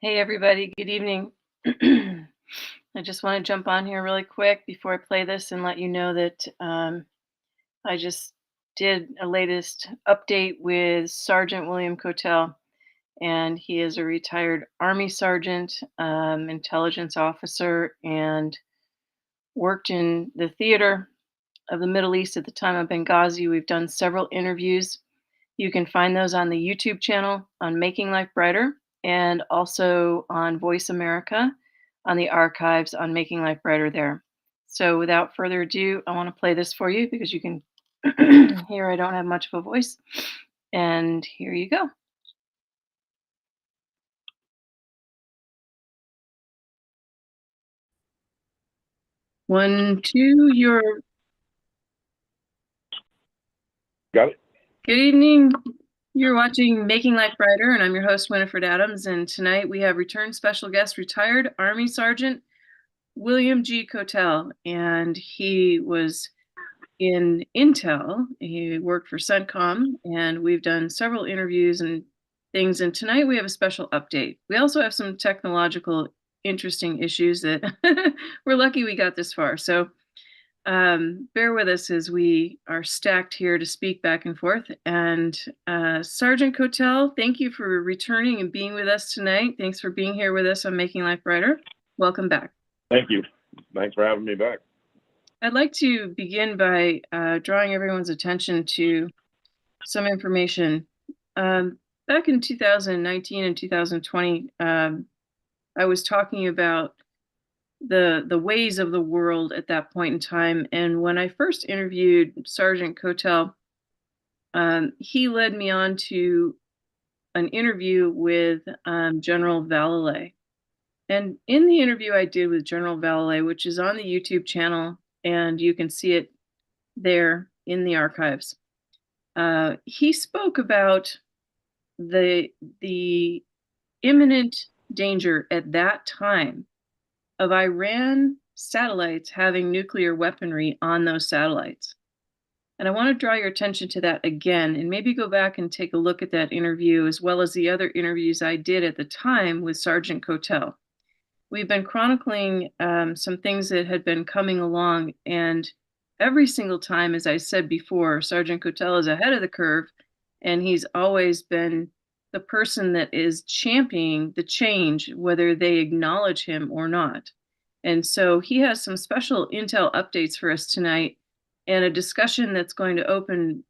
Hey everybody, good evening. I just want to jump on here really quick before I play this and let you know that I just did a latest update with Sergeant William Kotel, and he is a retired Army sergeant, intelligence officer, and worked in the theater of the Middle East at the time of Benghazi. We've done several interviews. You can find those on the YouTube channel on Making Life Brighter and also on Voice America on the archives on Making Life Brighter there. So without further ado, I want to play this for you because you can hear I don't have much of a voice. And here you go. One, two, Got it. good evening. You're watching Making Life Brighter, and I'm your host, Winifred Adams. And tonight we have return special guest, retired Army Sergeant William G. Kotel. And he was in Intel. He worked for CENTCOM, and we've done several interviews and things. And tonight we have a special update. We also have some technological interesting issues that we're lucky we got this far. So bear with us as we are stacked here to speak back and forth. And Sergeant Kotel, thank you for returning and being with us tonight. Thanks for being here with us on Making Life Brighter. Welcome back. Thank you. Thanks for having me back. I'd like to begin by drawing everyone's attention to some information. Back in 2019 and 2020, I was talking about the ways of the world at that point in time. And when I first interviewed Sergeant Kotel, he led me on to an interview with General Vallely. And in the interview I did with General Vallely, which is on the YouTube channel, and you can see it there in the archives, he spoke about the imminent danger at that time of Iran satellites having nuclear weaponry on those satellites. And I want to draw your attention to that again, and maybe go back and take a look at that interview as well as the other interviews I did at the time with Sergeant Kotel. We've been chronicling some things that had been coming along, and every single time, as I said before, Sergeant Kotel is ahead of the curve, and he's always been the person that is championing the change, whether they acknowledge him or not. And so he has some special intel updates for us tonight, and a discussion that's going to open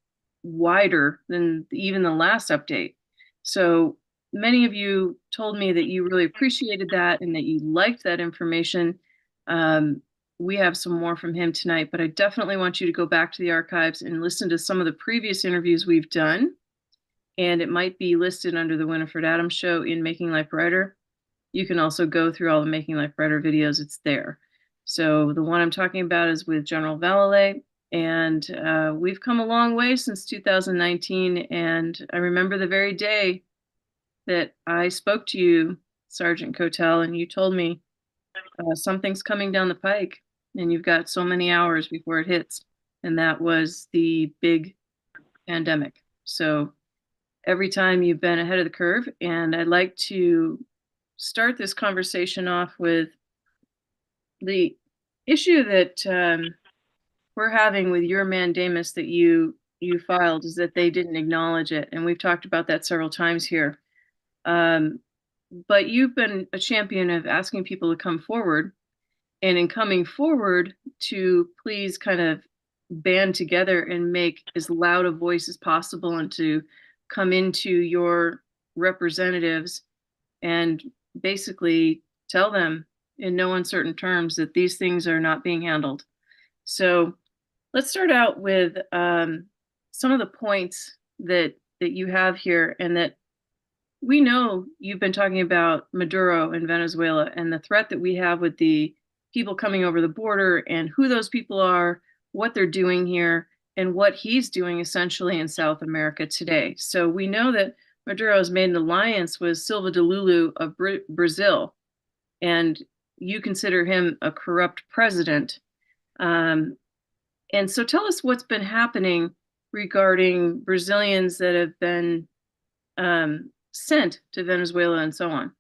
wider than even the last update. So many of you told me that you really appreciated that and that you liked that information. We have some more from him tonight, but I definitely want you to go back to the archives and listen to some of the previous interviews we've done. And it might be listed under the Winifred Adams Show in Making Life Brighter. You can also go through all the Making Life Brighter videos. It's there. So the one I'm talking about is with General Vallely. And we've come a long way since 2019. And I remember the very day that I spoke to you, Sergeant Kotel, and you told me something's coming down the pike and you've got so many hours before it hits. And that was the big pandemic. So every time you've been ahead of the curve. And I'd like to start this conversation off with the issue that we're having with your mandamus that you filed, is that they didn't acknowledge it. And we've talked about that several times here. But you've been a champion of asking people to come forward, and in coming forward to please kind of band together and make as loud a voice as possible, and to come into your representatives and basically tell them in no uncertain terms that these things are not being handled. So let's start out with some of the points that you have here, and that we know you've been talking about Maduro in Venezuela and the threat that we have with the people coming over the border and who those people are, what they're doing here, and what he's doing essentially in South America today. So we know that Maduro has made an alliance with Silva de Lulu of Brazil, and you consider him a corrupt president. And so tell us what's been happening regarding Brazilians that have been sent to Venezuela and so on.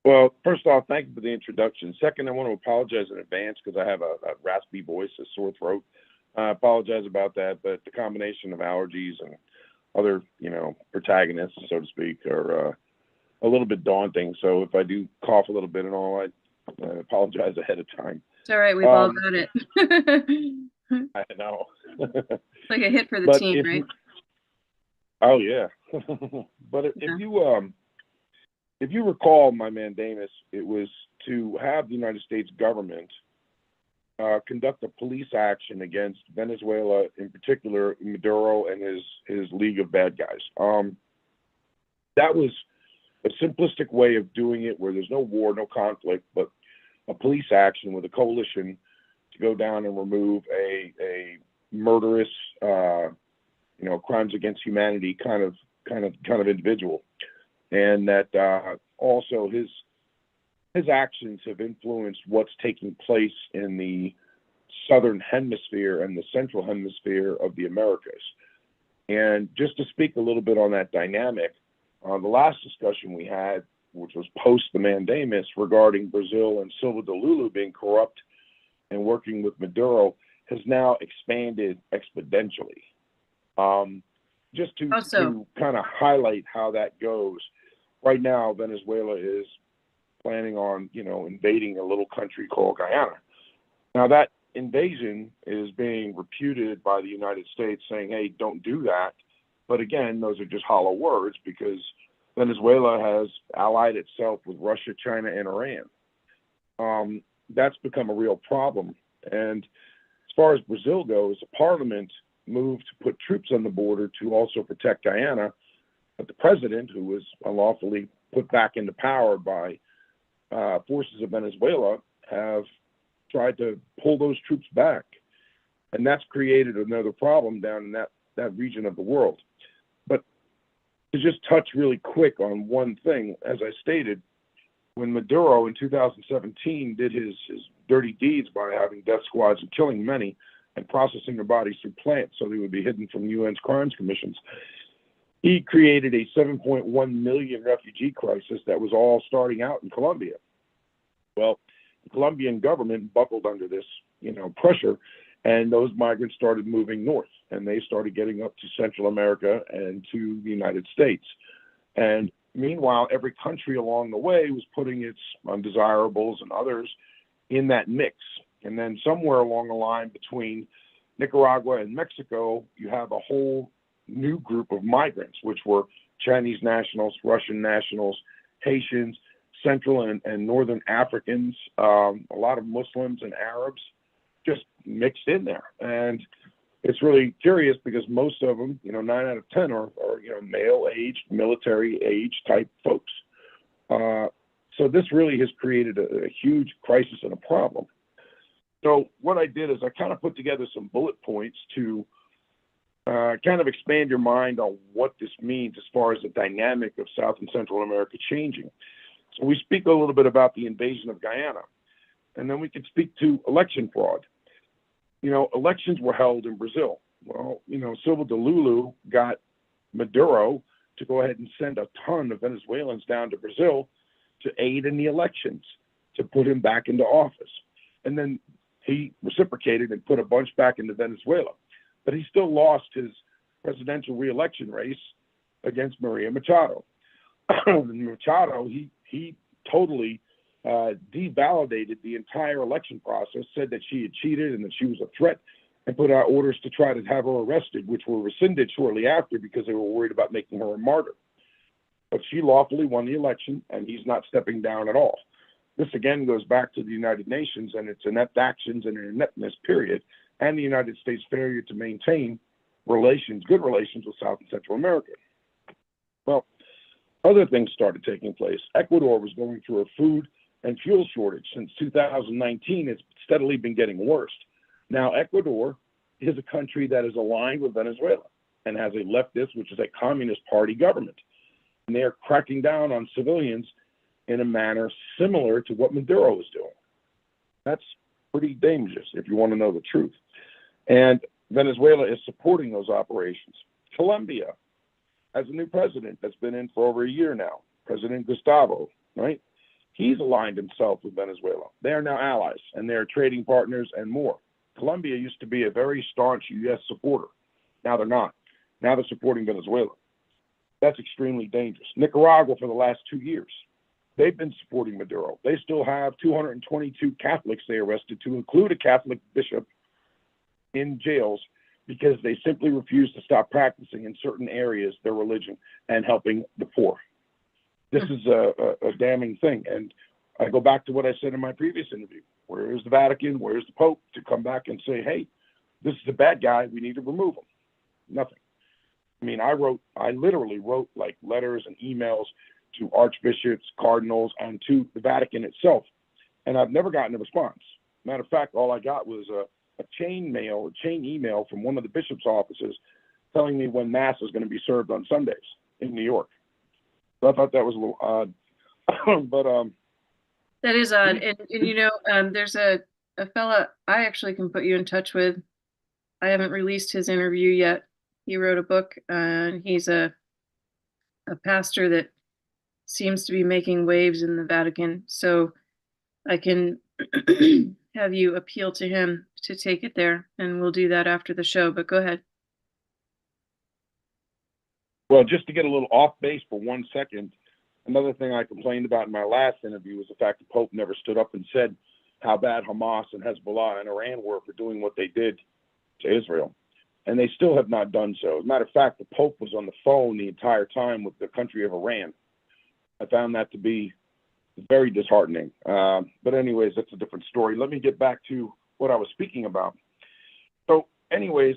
Well, first off, thank you for the introduction. Second, I want to apologize in advance because I have a raspy voice, a sore throat. I apologize about that, but the combination of allergies and other, protagonists, so to speak, are a little bit daunting. So if I do cough a little bit and all, I apologize ahead of time. It's all right. We've all got it. I know. It's like a hit for the But team, right? Oh yeah. But if you recall my mandamus, it was to have the United States government conduct a police action against Venezuela, in particular Maduro and his League of Bad Guys. That was a simplistic way of doing it, where there's no war, no conflict, but a police action with a coalition to go down and remove a murderous, crimes against humanity kind of individual. And that also his actions have influenced what's taking place in the southern hemisphere and the central hemisphere of the Americas. And just to speak a little bit on that dynamic, the last discussion we had, which was post the mandamus regarding Brazil and Silva de Lulu being corrupt and working with Maduro, has now expanded exponentially. Just to kind of highlight how that goes, right now, Venezuela is planning on, invading a little country called Guyana. Now, that invasion is being repudiated by the United States, saying, hey, don't do that. But again, those are just hollow words, because Venezuela has allied itself with Russia, China, and Iran. That's become a real problem. And as far as Brazil goes, the parliament moved to put troops on the border to also protect Guyana. But the president, who was unlawfully put back into power by forces of Venezuela, have tried to pull those troops back. And that's created another problem down in that region of the world. But to just touch really quick on one thing, as I stated, when Maduro in 2017 did his dirty deeds by having death squads and killing many and processing their bodies through plants so they would be hidden from UN's crimes commissions, he created a 7.1 million refugee crisis that was all starting out in Colombia. Well, the Colombian government buckled under this, pressure, and those migrants started moving north, and they started getting up to Central America and to the United States. And meanwhile, every country along the way was putting its undesirables and others in that mix. And then somewhere along the line between Nicaragua and Mexico, you have a whole new group of migrants, which were Chinese nationals, Russian nationals, Haitians, Central and Northern Africans, a lot of Muslims and Arabs just mixed in there. And it's really curious because most of them, 9 out of 10 are male-aged, military-age type folks. So this really has created a huge crisis and a problem. So what I did is I kind of put together some bullet points to kind of expand your mind on what this means as far as the dynamic of South and Central America changing. So we speak a little bit about the invasion of Guyana, and then we can speak to election fraud. Elections were held in Brazil. Well, Silva de Lulu got Maduro to go ahead and send a ton of Venezuelans down to Brazil to aid in the elections, to put him back into office. And then he reciprocated and put a bunch back into Venezuela. But he still lost his presidential reelection race against Maria Machado. Machado, he totally devalidated the entire election process, said that she had cheated and that she was a threat, and put out orders to try to have her arrested, which were rescinded shortly after because they were worried about making her a martyr. But she lawfully won the election, and he's not stepping down at all. This again goes back to the United Nations and its inept actions and ineptness period, and the United States' failure to maintain good relations with South and Central America. Well, other things started taking place. Ecuador was going through a food and fuel shortage. Since 2019, it's steadily been getting worse. Now, Ecuador is a country that is aligned with Venezuela and has a leftist, which is a communist party government. And they are cracking down on civilians in a manner similar to what Maduro is doing. That's pretty dangerous if you want to know the truth. And Venezuela is supporting those operations. Colombia has a new president that's been in for over a year now, President Gustavo, right? He's aligned himself with Venezuela. They are now allies, and they're trading partners and more. Colombia used to be a very staunch U.S. supporter. Now they're not. Now they're supporting Venezuela. That's extremely dangerous. Nicaragua, for the last 2 years, they've been supporting Maduro. They still have 222 Catholics they arrested, to include a Catholic bishop, in jails because they simply refuse to stop practicing in certain areas their religion and helping the poor. This is a damning thing. And I go back to what I said in my previous interview. Where is the Vatican? Where's the Pope to come back and say, hey, this is a bad guy, we need to remove him? Nothing. I mean, I literally wrote like letters and emails to archbishops, cardinals, and to the Vatican itself. And I've never gotten a response. Matter of fact, all I got was a chain email from one of the bishop's offices telling me when Mass is going to be served on Sundays in New York. So I thought that was a little odd. But that is odd. And you know, there's a fella I actually can put you in touch with. I haven't released his interview yet. He wrote a book, and he's a pastor that seems to be making waves in the Vatican. So I can have you appeal to him to take it there, and we'll do that after the show. But go ahead. Well, just to get a little off base for 1 second, another thing I complained about in my last interview was the fact the Pope never stood up and said how bad Hamas and Hezbollah and Iran were for doing what they did to Israel. And they still have not done so. As a matter of fact, the Pope was on the phone the entire time with the country of Iran. I found that to be very disheartening. But anyways, that's a different story. Let me get back to what I was speaking about. So anyways,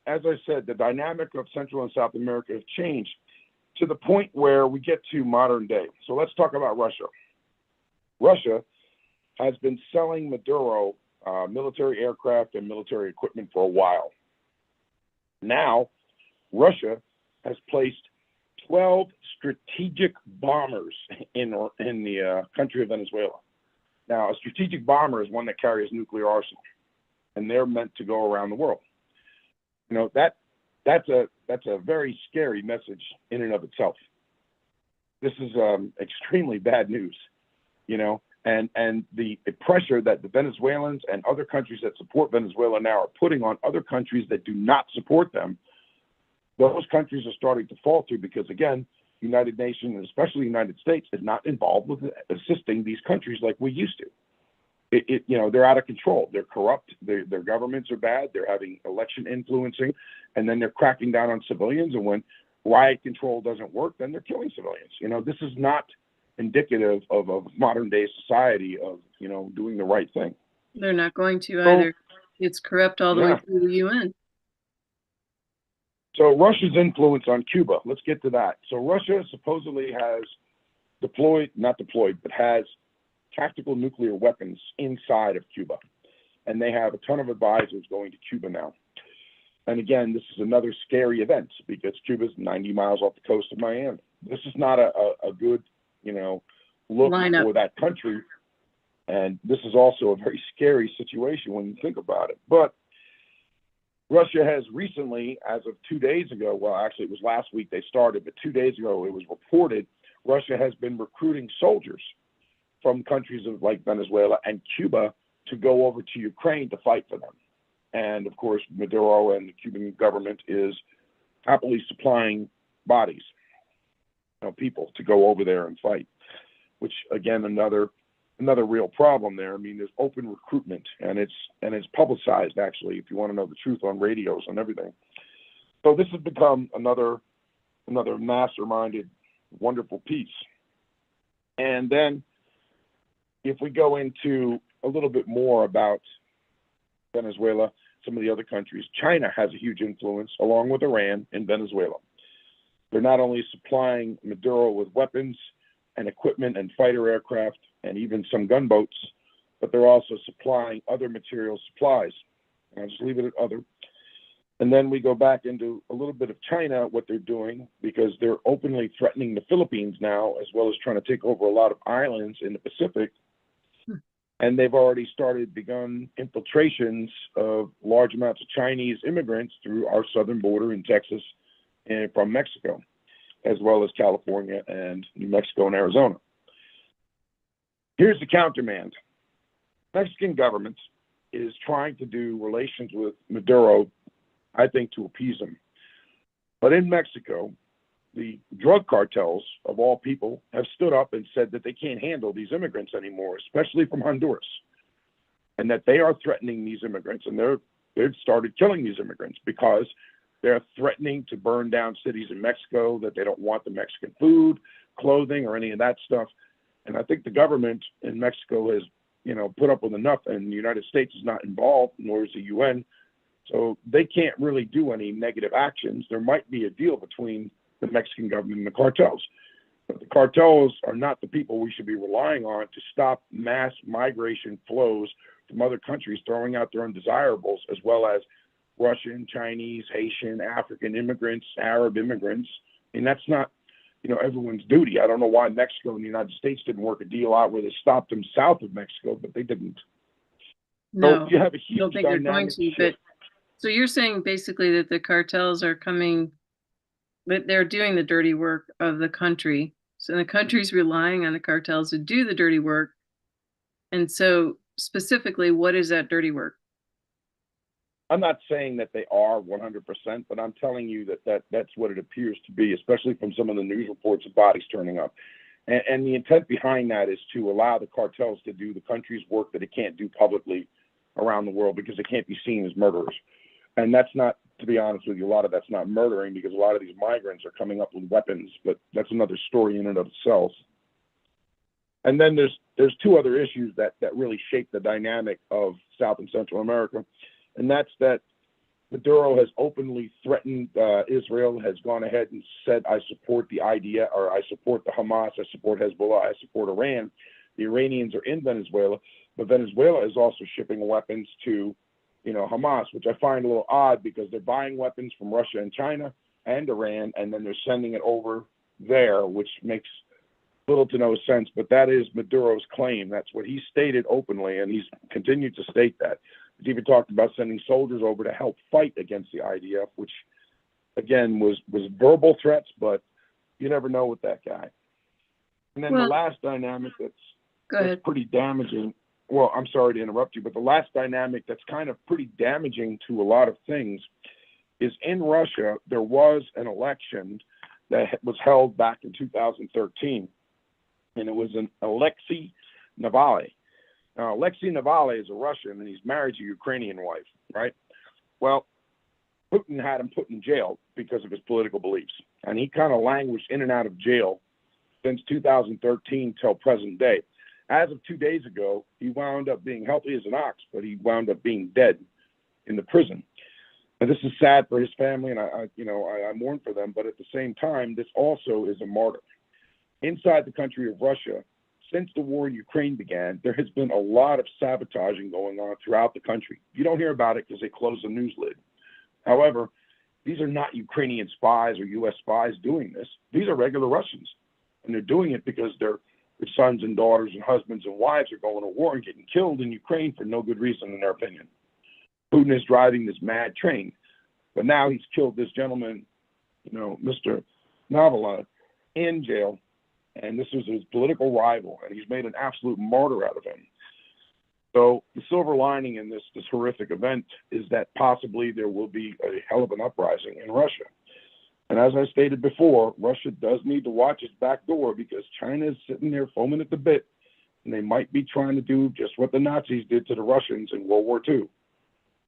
as I said, the dynamic of Central and South America has changed to the point where we get to modern day. So let's talk about Russia. Russia has been selling Maduro military aircraft and military equipment for a while. Now, Russia has placed 12 strategic bombers in the country of Venezuela. Now, a strategic bomber is one that carries nuclear arsenal, and they're meant to go around the world. You know, that's a very scary message in and of itself. This is extremely bad news, you know, and the pressure that the Venezuelans and other countries that support Venezuela now are putting on other countries that do not support them. Those countries are starting to falter because, again, United Nations, and especially the United States, is not involved with assisting these countries like we used to. You know, they're out of control. They're corrupt. Their governments are bad. They're having election influencing, and then they're cracking down on civilians. And when riot control doesn't work, then they're killing civilians. You know, this is not indicative of a modern day society of, you know, doing the right thing. They're not going to either. It's corrupt all the way through the UN. So Russia's influence on Cuba, let's get to that. So Russia supposedly has has tactical nuclear weapons inside of Cuba. And they have a ton of advisors going to Cuba now. And again, this is another scary event because Cuba's 90 miles off the coast of Miami. This is not a good, you know, look for that country. And this is also a very scary situation when you think about it. But Russia has recently, as of 2 days ago, well, actually it was last week they started, but 2 days ago it was reported Russia has been recruiting soldiers from countries like Venezuela and Cuba to go over to Ukraine to fight for them. And of course, Maduro and the Cuban government is happily supplying bodies, you know, people to go over there and fight, which again, another real problem there. I mean, there's open recruitment and it's publicized actually, if you want to know the truth, on radios and everything. So this has become another masterminded, wonderful piece. And then if we go into a little bit more about Venezuela, some of the other countries, China has a huge influence along with Iran in Venezuela. They're not only supplying Maduro with weapons and equipment and fighter aircraft and even some gunboats, but they're also supplying other material supplies. I'll just leave it at other. And then we go back into a little bit of China, what they're doing, because they're openly threatening the Philippines now, as well as trying to take over a lot of islands in the Pacific. And they've already begun infiltrations of large amounts of Chinese immigrants through our southern border in Texas and from Mexico, as well as California and New Mexico and Arizona. Here's the countermand. Mexican government is trying to do relations with Maduro, I think, to appease him. But in Mexico, the drug cartels, of all people, have stood up and said that they can't handle these immigrants anymore, especially from Honduras, and that they are threatening these immigrants, and they've started killing these immigrants because they're threatening to burn down cities in Mexico, that they don't want the Mexican food, clothing, or any of that stuff. And I think the government in Mexico has, put up with enough, and the United States is not involved, nor is the UN. So they can't really do any negative actions. There might be a deal between the Mexican government and the cartels. But the cartels are not the people we should be relying on to stop mass migration flows from other countries throwing out their undesirables, as well as Russian, Chinese, Haitian, African immigrants, Arab immigrants. I mean, that's not, everyone's duty. I don't know why Mexico and the United States didn't work a deal out where they stopped them south of Mexico, but they didn't. No, so you have a I huge don't think they're going dynamic to. shift. But so you're saying basically that the cartels are coming, that they're doing the dirty work of the country. So the country's relying on the cartels to do the dirty work. And so specifically, what is that dirty work? I'm not saying that they are 100%, but I'm telling you that's what it appears to be, especially from some of the news reports of bodies turning up. And the intent behind that is to allow the cartels to do the country's work that it can't do publicly around the world because it can't be seen as murderers. And that's not, to be honest with you, a lot of that's not murdering, because a lot of these migrants are coming up with weapons, but that's another story in and of itself. And then there's two other issues that really shape the dynamic of South and Central America. And that's that Maduro has openly threatened Israel, has gone ahead and said, I support the idea, or I support the Hamas, I support Hezbollah, I support Iran. The Iranians are in Venezuela, but Venezuela is also shipping weapons to, Hamas, which I find a little odd, because they're buying weapons from Russia and China and Iran, and then they're sending it over there, which makes little to no sense. But that is Maduro's claim. That's what he stated openly, and he's continued to state that. He's even talked about sending soldiers over to help fight against the IDF, which, again, was verbal threats, but you never know with that guy. And then the last dynamic that's pretty damaging. Well, I'm sorry to interrupt you, but the last dynamic that's kind of pretty damaging to a lot of things is in Russia, there was an election that was held back in 2013, and it was an Alexei Navalny. Now, Alexei Navalny is a Russian, and he's married to a Ukrainian wife, right? Well, Putin had him put in jail because of his political beliefs, and he kind of languished in and out of jail since 2013 till present day. As of 2 days ago, he wound up being healthy as an ox, but he wound up being dead in the prison. And this is sad for his family, and I mourn for them. But at the same time, this also is a martyr. Inside the country of Russia, since the war in Ukraine began, there has been a lot of sabotaging going on throughout the country. You don't hear about it because they closed the news lid. However, these are not Ukrainian spies or U.S. spies doing this. These are regular Russians, and they're doing it because their sons and daughters and husbands and wives are going to war and getting killed in Ukraine for no good reason, in their opinion. Putin is driving this mad train, but now he's killed this gentleman, Mr. Navalny, in jail, and this was his political rival, and he's made an absolute martyr out of him. So the silver lining in this horrific event is that possibly there will be a hell of an uprising in Russia. And as I stated before, Russia does need to watch its back door, because China is sitting there foaming at the bit, and they might be trying to do just what the Nazis did to the Russians in World War II.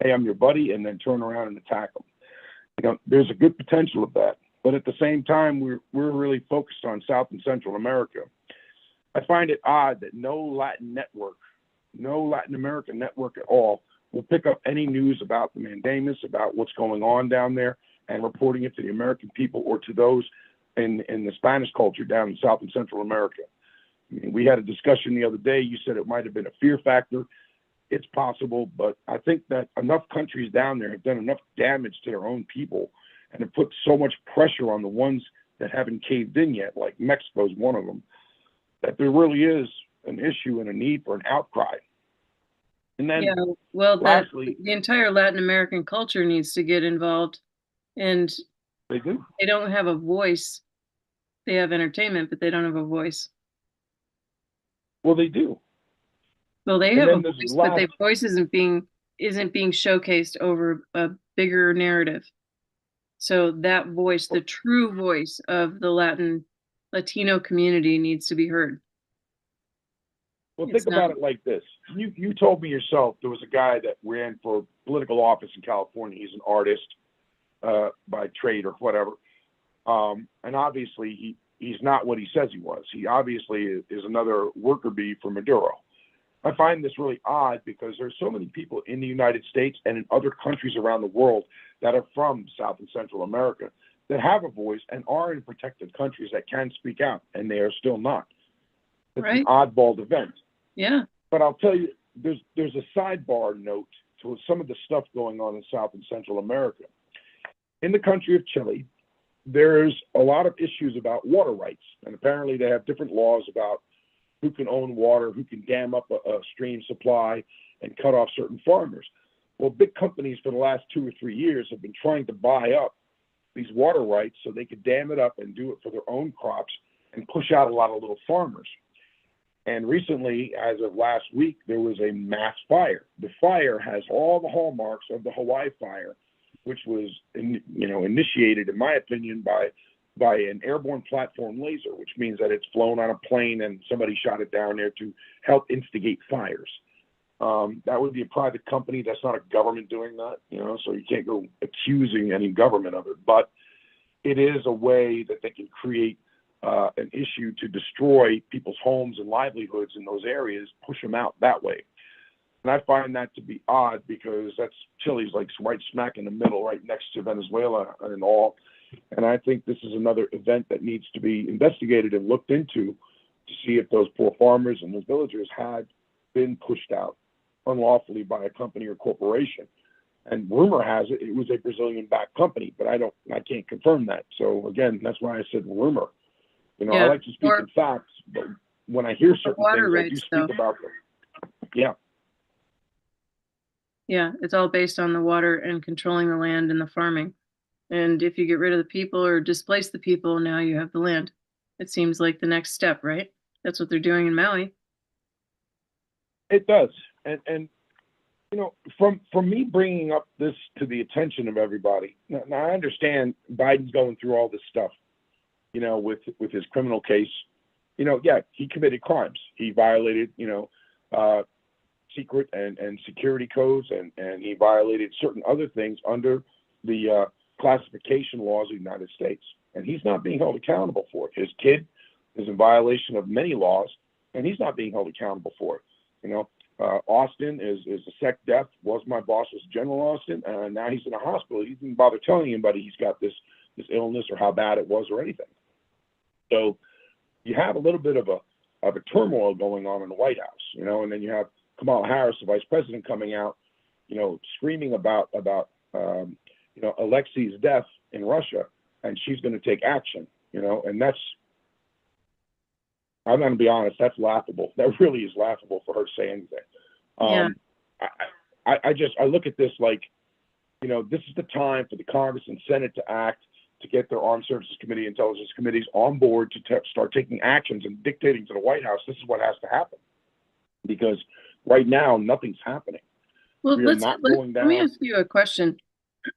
Hey, I'm your buddy, and then turn around and attack them. There's a good potential of that. But at the same time, we're really focused on South and Central America. I find it odd that no Latin American network at all will pick up any news about the mandamus, about what's going on down there, and reporting it to the American people or to those in the Spanish culture down in South and Central America. I mean, we had a discussion the other day. You said it might have been a fear factor. It's possible, but I think that enough countries down there have done enough damage to their own people and have put so much pressure on the ones that haven't caved in yet, like Mexico is one of them, that there really is an issue and a need for an outcry. And then, lastly, the entire Latin American culture needs to get involved. And they do. They don't have a voice. They have entertainment, but they don't have a voice. Well, they do. Well, they And have a then this voice, but last, their voice isn't being showcased over a bigger narrative. So that voice, the true voice of the Latino community, needs to be heard. well, It's think not. about it like this. You told me yourself there was a guy that ran for political office in California. He's an artist by trade or whatever. And obviously he's not what he says he was. He obviously is another worker bee for Maduro. I find this really odd because there's so many people in the United States and in other countries around the world that are from South and Central America that have a voice and are in protected countries that can speak out, and they are still not. It's an Right? oddball event. Yeah. But I'll tell you, there's a sidebar note to some of the stuff going on in South and Central America. In the country of Chile, there's a lot of issues about water rights, and apparently they have different laws about who can own water, who can dam up a stream supply and cut off certain farmers. Well, big companies for the last 2 or 3 years have been trying to buy up these water rights so they could dam it up and do it for their own crops and push out a lot of little farmers. And recently, as of last week, there was a mass fire. The fire has all the hallmarks of the Hawaii fire, which was, initiated, in my opinion, by an airborne platform laser, which means that it's flown on a plane and somebody shot it down there to help instigate fires. That would be a private company. That's not a government doing that, so you can't go accusing any government of it. But it is a way that they can create an issue to destroy people's homes and livelihoods in those areas, push them out that way. And I find that to be odd because Chile's like right smack in the middle, right next to Venezuela and all. And I think this is another event that needs to be investigated and looked into to see if those poor farmers and those villagers had been pushed out unlawfully by a company or corporation. And rumor has it, it was a Brazilian-backed company, but I can't confirm that. So again, that's why I said rumor. I like to speak in facts, but when I hear certain water things, I do rights, speak though. about them. Yeah. Yeah, it's all based on the water and controlling the land and the farming. And if you get rid of the people or displace the people, now you have the land. It seems like the next step, right? That's what they're doing in Maui. It does. And from me bringing up this to the attention of everybody, now I understand Biden's going through all this stuff, with his criminal case. Yeah, he committed crimes. He violated, secret and security codes, and he violated certain other things under the classification laws of the United States. And he's not being held accountable for it. His kid is in violation of many laws, and he's not being held accountable for it. Austin is a sec def, was my boss was General Austin, and now he's in a hospital. He didn't bother telling anybody he's got this illness or how bad it was or anything. So you have a little bit of a turmoil going on in the White House, and then you have Kamala Harris, the vice president, coming out, screaming about Alexei's death in Russia, and she's going to take action, and that's, I'm going to be honest, that's laughable. That really is laughable for her to say anything. Yeah. I look at this like, this is the time for the Congress and Senate to act, to get their Armed Services Committee, Intelligence Committees on board to start taking actions and dictating to the White House, this is what has to happen. Because right now, nothing's happening. Well, we are not going down. Let me ask you a question.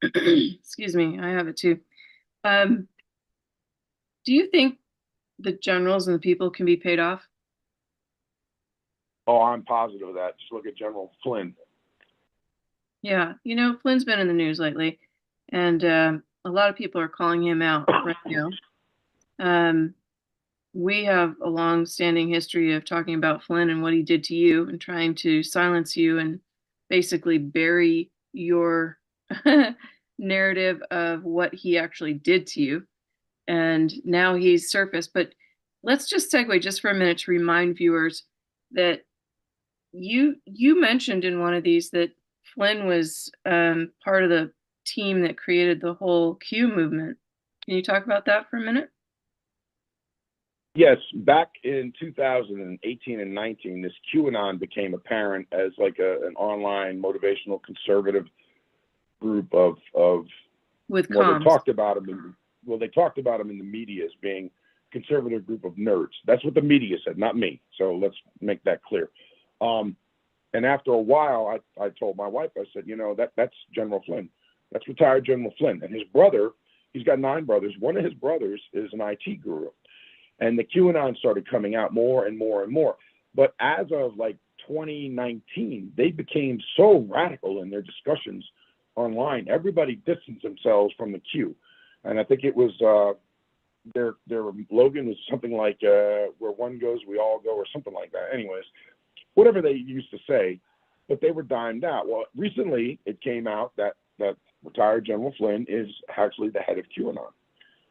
Excuse me, I have it too. Do you think the generals and the people can be paid off? Oh, I'm positive of that. Just look at General Flynn. Yeah, Flynn's been in the news lately, and a lot of people are calling him out right now. We have a long-standing history of talking about Flynn and what he did to you and trying to silence you and basically bury your narrative of what he actually did to you. And now he's surfaced. But let's just segue just for a minute to remind viewers that you mentioned in one of these that Flynn was part of the team that created the whole Q movement. Can you talk about that for a minute? Yes, back in 2018 and 19, this QAnon became apparent as like an online motivational conservative group of with well, comms. they talked about them in the media as being a conservative group of nerds. That's what the media said, not me. So let's make that clear. And after a while, I told my wife, I said, you know, that's General Flynn. That's retired General Flynn. And his brother, he's got 9 brothers. One of his brothers is an IT guru. And the QAnon started coming out more and more and more. But as of like 2019, they became so radical in their discussions online. Everybody distanced themselves from the Q. And I think it was their slogan was something like where one goes, we all go, or something like that. Anyways, whatever they used to say, but they were dimed out. Well, recently it came out that retired General Flynn is actually the head of QAnon.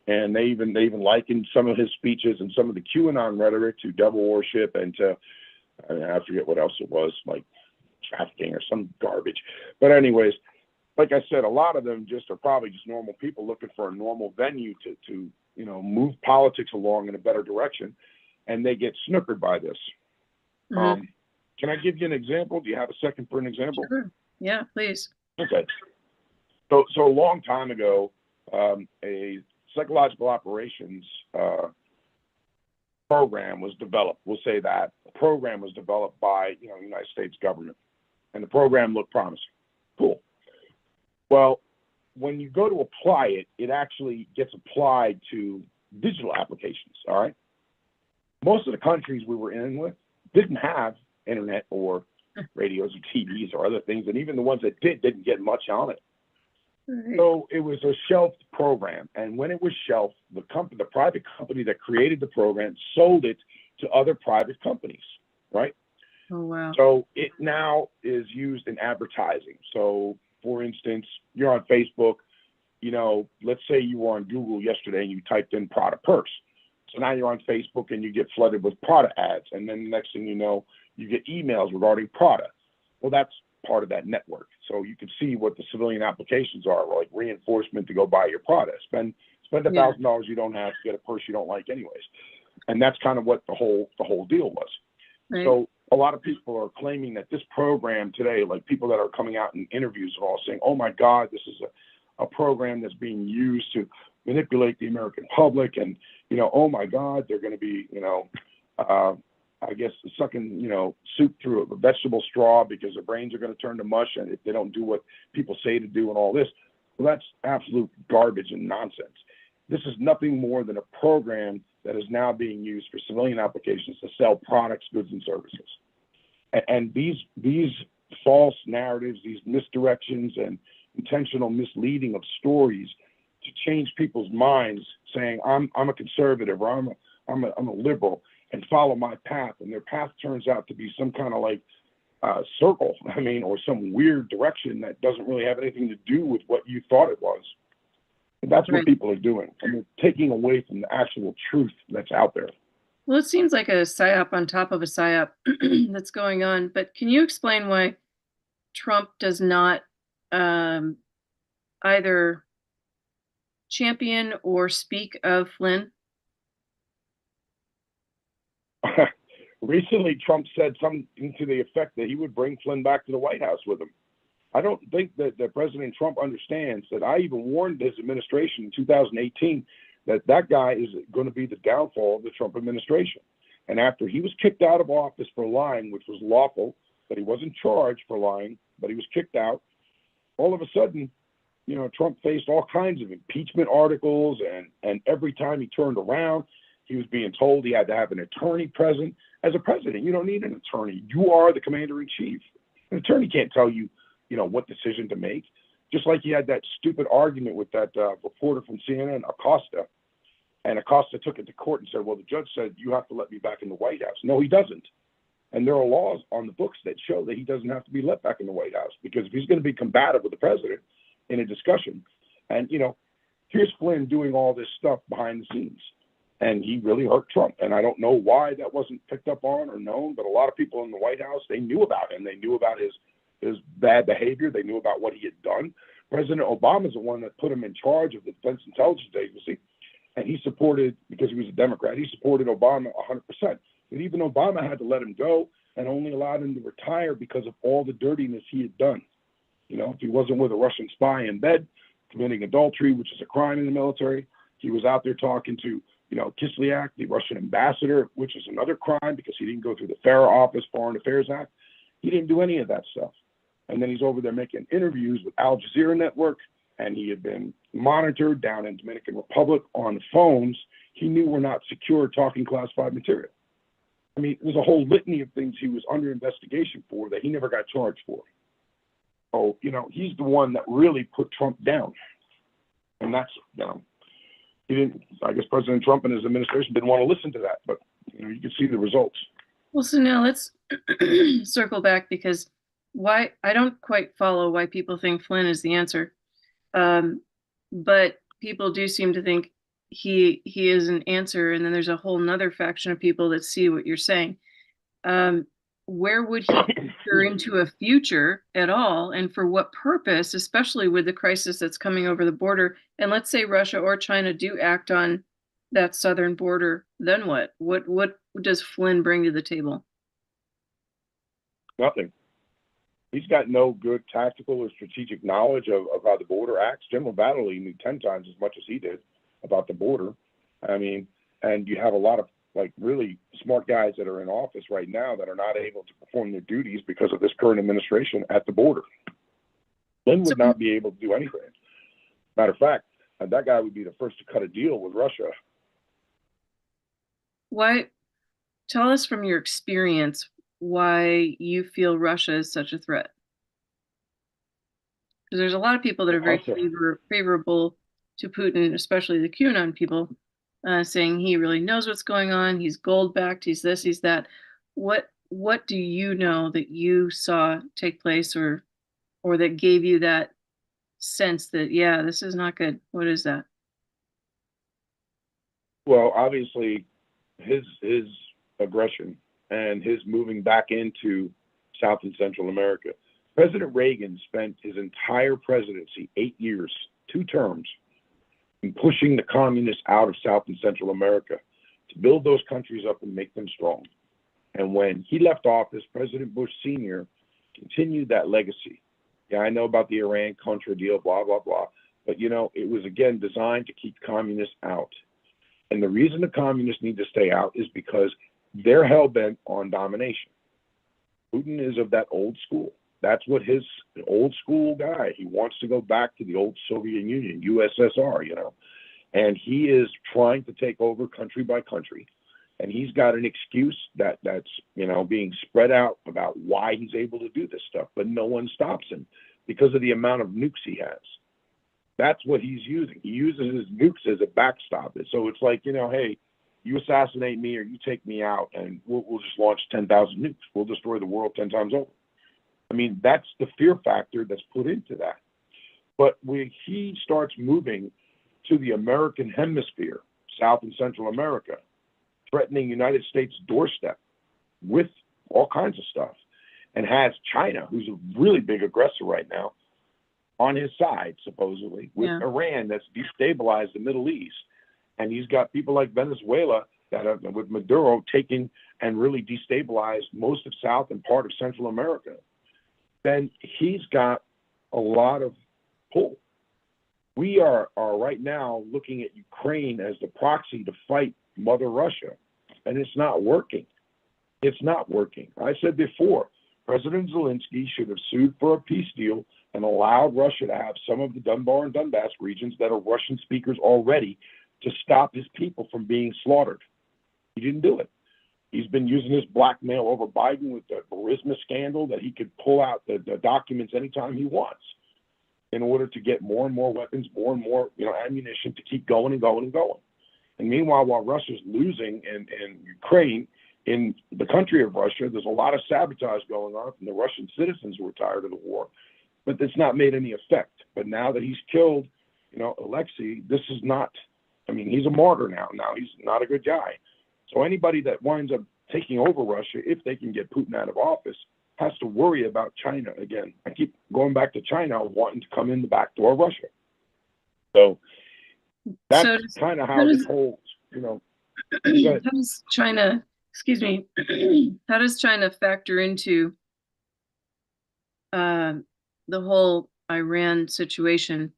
And they even likened some of his speeches and some of the QAnon rhetoric to devil worship and to, I forget what else it was, like trafficking or some garbage. But anyways, like I said, a lot of them just are probably just normal people looking for a normal venue to you know, move politics along in a better direction, and they get snookered by this. Mm-hmm. Can I give you an example? Do you have a second for an example? Sure. Yeah, please. Okay. So a long time ago, a psychological operations program was developed. We'll say that a program was developed by, you know, the United States government, and the program looked promising. Cool. Well, when you go to apply it, it actually gets applied to digital applications. All right. Most of the countries we were in with didn't have internet or radios or TVs or other things, and even the ones that didn't get much on it. Right. So it was a shelved program, and when it was shelved, the private company that created the program sold it to other private companies, right? Oh, wow. So it now is used in advertising. So, for instance, you're on Facebook, you know, let's say you were on Google yesterday and you typed in Prada purse. So now you're on Facebook and you get flooded with Prada ads, and then the next thing you know, you get emails regarding Prada. Well, that's part of that network. So you can see what the civilian applications are, like reinforcement to go buy your Prada. Spend $1,000 you don't have to get a purse you don't like anyways. And that's kind of what the whole deal was. Right. So a lot of people are claiming that this program today, like people that are coming out in interviews are all saying, oh my God, this is a program that's being used to manipulate the American public. And, you know, oh my God, they're going to be, you know, I guess sucking, you know, soup through a vegetable straw because their brains are going to turn to mush and if they don't do what people say to do and all this. Well, that's absolute garbage and nonsense. This is nothing more than a program that is now being used for civilian applications to sell products, goods, and services. And these false narratives, these misdirections and intentional misleading of stories to change people's minds, saying I'm a conservative or I'm a liberal, and follow my path, and their path turns out to be some kind of like circle, I mean, or some weird direction that doesn't really have anything to do with what you thought it was. And that's what people are doing. And they're taking away from the actual truth that's out there. Well, it seems like a psyop on top of a psyop that's going on. But can you explain why Trump does not either champion or speak of Flynn? Recently, Trump said something to the effect that he would bring Flynn back to the White House with him. I don't think that President Trump understands that I even warned his administration in 2018 that guy is going to be the downfall of the Trump administration. And after he was kicked out of office for lying, which was lawful, but he wasn't charged for lying, but he was kicked out, all of a sudden, you know, Trump faced all kinds of impeachment articles, and every time he turned around, he was being told he had to have an attorney present. As a president, you don't need an attorney. You are the commander-in-chief. An attorney can't tell you, you know, what decision to make. Just like he had that stupid argument with that reporter from CNN, Acosta. And Acosta took it to court and said, well, the judge said, you have to let me back in the White House. No, he doesn't. And there are laws on the books that show that he doesn't have to be let back in the White House, because if he's going to be combative with the president in a discussion, and, you know, here's Flynn doing all this stuff behind the scenes. And he really hurt Trump. And I don't know why that wasn't picked up on or known, but a lot of people in the White House, they knew about him. They knew about his bad behavior. They knew about what he had done. President Obama is the one that put him in charge of the Defense Intelligence Agency. And he supported, because he was a Democrat, he supported Obama 100%. But even Obama had to let him go and only allowed him to retire because of all the dirtiness he had done. You know, if he wasn't with a Russian spy in bed, committing adultery, which is a crime in the military, he was out there talking to, you know, Kislyak, the Russian ambassador, which is another crime because he didn't go through the FARA office, Foreign Affairs Act. He didn't do any of that stuff. And then he's over there making interviews with Al Jazeera Network, and he had been monitored down in Dominican Republic on phones he knew were not secure, talking classified material. I mean, there's a whole litany of things he was under investigation for that he never got charged for. So, he's the one that really put Trump down. And that's, he didn't, I guess President Trump and his administration didn't want to listen to that, but, you can see the results. Well, so now let's circle back, because why I don't quite follow why people think Flynn is the answer. But people do seem to think he is an answer, and then there's a whole nother faction of people that see what you're saying. Where would he enter into a future at all, and for what purpose, especially with the crisis that's coming over the border? And let's say Russia or China do act on that southern border, then what? What does Flynn bring to the table? Nothing. He's got no good tactical or strategic knowledge of how the border acts. General Battley knew 10 times as much as he did about the border. I mean, and you have a lot of really smart guys that are in office right now that are not able to perform their duties because of this current administration at the border. Flynn would not be able to do anything. Matter of fact, that guy would be the first to cut a deal with Russia. Why? Tell us from your experience why you feel Russia is such a threat. Because there's a lot of people that are very favorable to Putin, especially the QAnon people, saying he really knows what's going on. He's gold-backed. He's this. He's that. What do you know that you saw take place, or that gave you that sense that, yeah, this is not good? What is that? Well, obviously, his aggression and his moving back into South and Central America. President Reagan spent his entire presidency, 8 years, 2 terms, in pushing the communists out of South and Central America to build those countries up and make them strong. And when he left office, President Bush Sr. continued that legacy. Yeah, I know about the Iran-Contra deal, blah, blah, blah. But, it was, again, designed to keep communists out. And the reason the communists need to stay out is because they're hell-bent on domination. Putin is of that old school. That's what his old school guy, he wants to go back to the old Soviet Union, USSR, and he is trying to take over country by country. And he's got an excuse that's, being spread out about why he's able to do this stuff, but no one stops him because of the amount of nukes he has. That's what he's using. He uses his nukes as a backstop. So it's like, hey, you assassinate me or you take me out, and we'll just launch 10,000 nukes. We'll destroy the world 10 times over. I mean, that's the fear factor that's put into that. But when he starts moving to the American hemisphere, South and Central America, threatening United States doorstep with all kinds of stuff, and has China, who's a really big aggressor right now, on his side, supposedly, with Iran that's destabilized the Middle East. And he's got people like Venezuela that have, with Maduro, taken and really destabilized most of South and part of Central America. Then he's got a lot of pull. We are right now looking at Ukraine as the proxy to fight Mother Russia, and it's not working. It's not working. I said before, President Zelensky should have sued for a peace deal and allowed Russia to have some of the Donbas and Donbass regions that are Russian speakers already to stop his people from being slaughtered. He didn't do it. He's been using his blackmail over Biden with the Burisma scandal that he could pull out the documents anytime he wants in order to get more and more weapons, more and more ammunition to keep going and going and going. And meanwhile, while Russia's losing in Ukraine, in the country of Russia, there's a lot of sabotage going on from the Russian citizens who are tired of the war, but it's not made any effect. But now that he's killed, Alexei, this is not, he's a martyr now. Now he's not a good guy. So anybody that winds up taking over Russia, if they can get Putin out of office, has to worry about China again. I keep going back to China wanting to come in the back door of Russia. So that's kind of how this whole, how does China, how does China factor into the whole Iran situation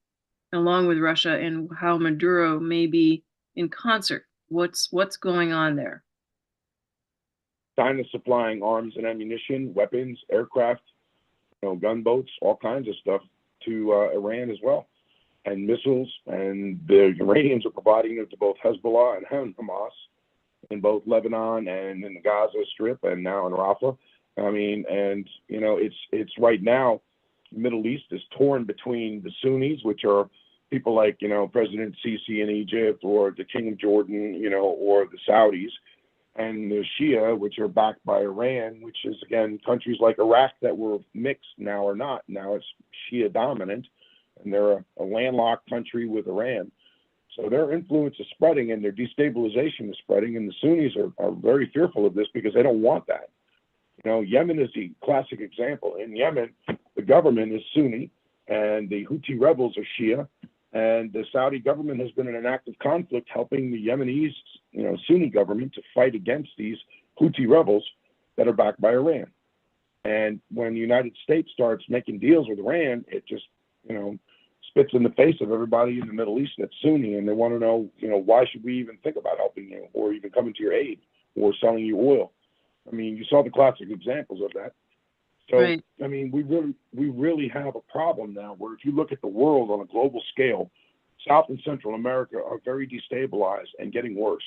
along with Russia, and how Maduro may be in concert? What's going on there? China's supplying arms and ammunition, weapons, aircraft, gunboats, all kinds of stuff to Iran as well, and missiles. And the Iranians are providing it to both Hezbollah and Hamas in both Lebanon and in the Gaza Strip and now in Rafah. I mean, and it's right now, the Middle East is torn between the Sunnis, which are people like President Sisi in Egypt, or the King of Jordan, or the Saudis, and the Shia, which are backed by Iran, which is, again, countries like Iraq that were mixed now are not. Now it's Shia dominant, and they're a landlocked country with Iran. So their influence is spreading and their destabilization is spreading, and the Sunnis are very fearful of this because they don't want that. Yemen is the classic example. In Yemen, the government is Sunni, and the Houthi rebels are Shia, and the Saudi government has been in an active conflict helping the Yemenis, Sunni government to fight against these Houthi rebels that are backed by Iran. And when the United States starts making deals with Iran, it just, spits in the face of everybody in the Middle East that's Sunni, and they want to know, why should we even think about helping you or even coming to your aid or selling you oil? I mean, you saw the classic examples of that. So, right. I mean, we really have a problem now where if you look at the world on a global scale, South and Central America are very destabilized and getting worse.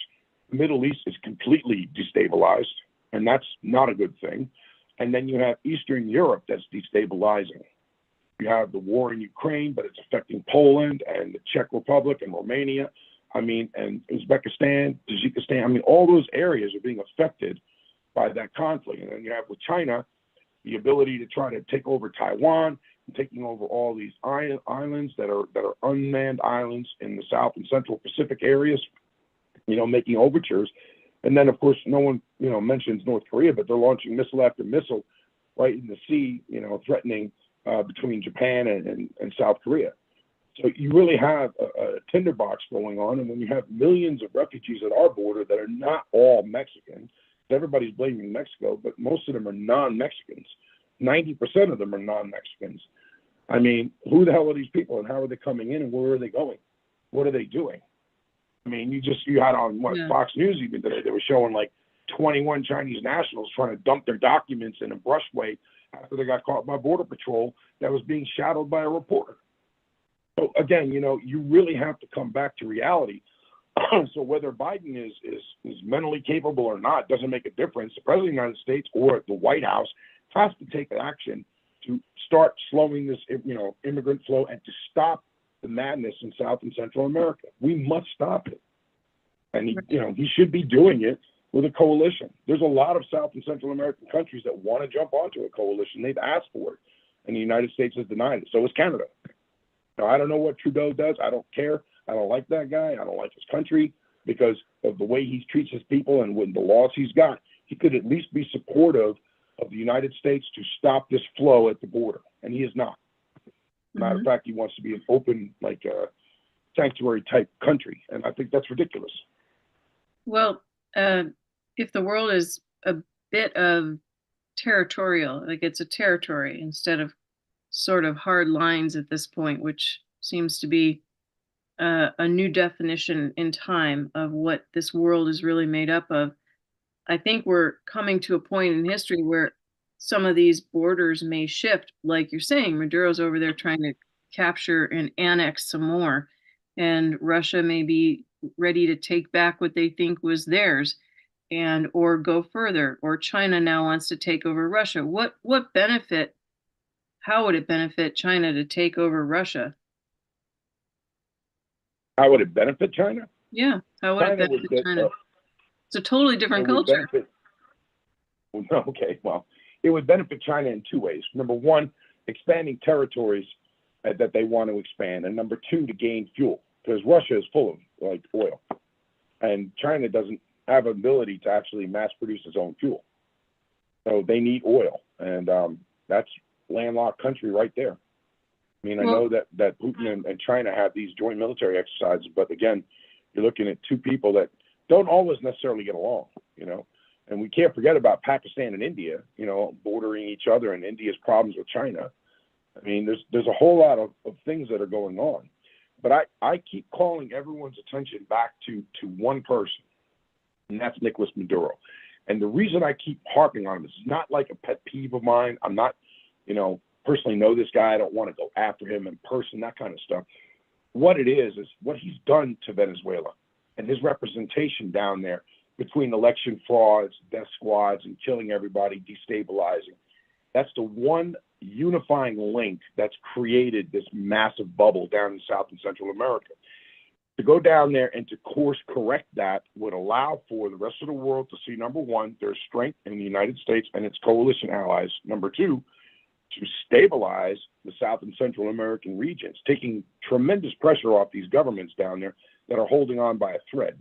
The Middle East is completely destabilized, and that's not a good thing. And then you have Eastern Europe that's destabilizing. You have the war in Ukraine, but it's affecting Poland and the Czech Republic and Romania. I mean, and Uzbekistan, Tajikistan. I mean, all those areas are being affected by that conflict. And then you have with China, the ability to try to take over Taiwan and taking over all these islands that are unmanned islands in the South and Central Pacific areas, making overtures. And then, of course, no one, mentions North Korea, but they're launching missile after missile right in the sea, threatening between Japan and South Korea. So you really have a tinderbox going on. And when you have millions of refugees at our border that are not all Mexican, everybody's blaming Mexico, but most of them are non-Mexicans. 90% of them are non-Mexicans. I mean, who the hell are these people and how are they coming in and where are they going? What are they doing? I mean, you had on Fox News even today, they were showing like 21 Chinese nationals trying to dump their documents in a brushway after they got caught by Border Patrol that was being shadowed by a reporter. So again, you really have to come back to reality. So whether Biden is mentally capable or not doesn't make a difference. The President of the United States or the White House has to take action to start slowing this, immigrant flow and to stop the madness in South and Central America. We must stop it. And he should be doing it with a coalition. There's a lot of South and Central American countries that want to jump onto a coalition. They've asked for it, and the United States has denied it. So is Canada. Now, I don't know what Trudeau does. I don't care. I don't like that guy. I don't like his country because of the way he treats his people and with the laws he's got. He could at least be supportive of the United States to stop this flow at the border, and he is not. Matter of fact, he wants to be an open, like sanctuary type country, and I think that's ridiculous. Well, if the world is a bit of territorial, like it's a territory instead of sort of hard lines at this point, which seems to be a new definition in time of what this world is really made up of. I think we're coming to a point in history where some of these borders may shift. Like you're saying, Maduro's over there trying to capture and annex some more, and Russia may be ready to take back what they think was theirs and or go further, or China now wants to take over Russia. What benefit, how would it benefit China to take over Russia? How would it benefit China? Yeah, how would it benefit China? It's a totally different culture. Okay, well, it would benefit China in two ways. Number one, expanding territories that they want to expand. And number two, to gain fuel, because Russia is full of oil. And China doesn't have an ability to actually mass produce its own fuel. So they need oil. And that's landlocked country right there. I mean, I know that Putin and China have these joint military exercises, but again, you're looking at two people that don't always necessarily get along, and we can't forget about Pakistan and India, bordering each other, and India's problems with China. I mean, there's a whole lot of things that are going on, but I keep calling everyone's attention back to one person, and that's Nicolas Maduro. And the reason I keep harping on him is not like a pet peeve of mine. I'm not, personally know this guy. I don't want to go after him in person, that kind of stuff. What it is what he's done to Venezuela and his representation down there between election frauds, death squads, and killing everybody, destabilizing. That's the one unifying link that's created this massive bubble down in South and Central America. To go down there and to course correct that would allow for the rest of the world to see, number one, there's strength in the United States and its coalition allies. Number two, to stabilize the South and Central American regions, taking tremendous pressure off these governments down there that are holding on by a thread.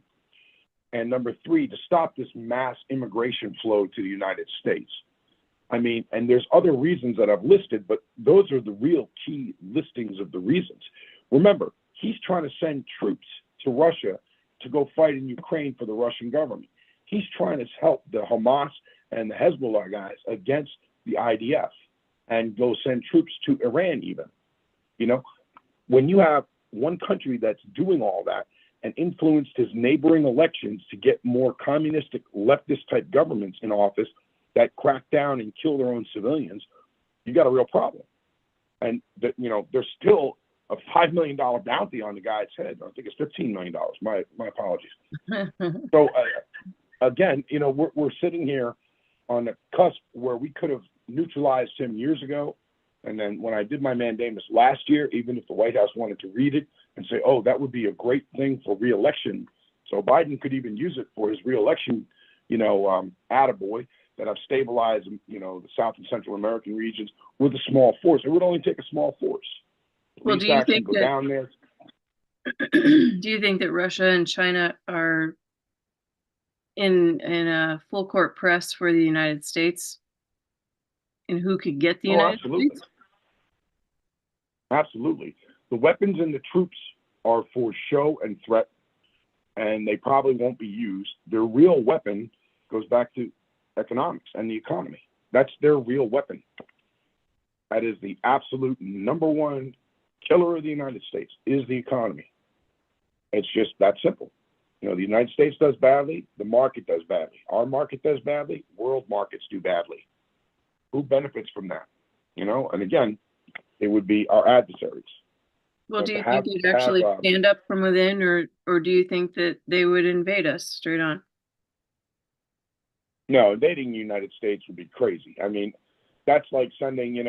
And number three, to stop this mass immigration flow to the United States. I mean, and there's other reasons that I've listed, but those are the real key listings of the reasons. Remember, he's trying to send troops to Russia to go fight in Ukraine for the Russian government. He's trying to help the Hamas and the Hezbollah guys against the IDF and go send troops to Iran even. When you have one country that's doing all that and influenced his neighboring elections to get more communistic leftist type governments in office that crack down and kill their own civilians, you got a real problem. And there's still a $5 million bounty on the guy's head. I think it's $15 million. My apologies. So again, we're sitting here on the cusp where we could have neutralized him years ago. And then when I did my mandamus last year, even if the White House wanted to read it and say, oh, that would be a great thing for reelection. So Biden could even use it for his reelection, attaboy, that I've stabilized, the South and Central American regions with a small force. It would only take a small force. Well, do you think that, down there. Do you think that Russia and China are in a full court press for the United States and who could get the United States? Absolutely. The weapons and the troops are for show and threat, and they probably won't be used. Their real weapon goes back to economics and the economy. That's their real weapon. That is the absolute number one killer of the United States is the economy. It's just that simple. The United States does badly, the market does badly. Our market does badly, world markets do badly. Who benefits from that? And again, it would be our adversaries. Well, do you think they'd actually stand up from within, or do you think that they would invade us straight on? No, invading the United States would be crazy. I mean, that's like sending,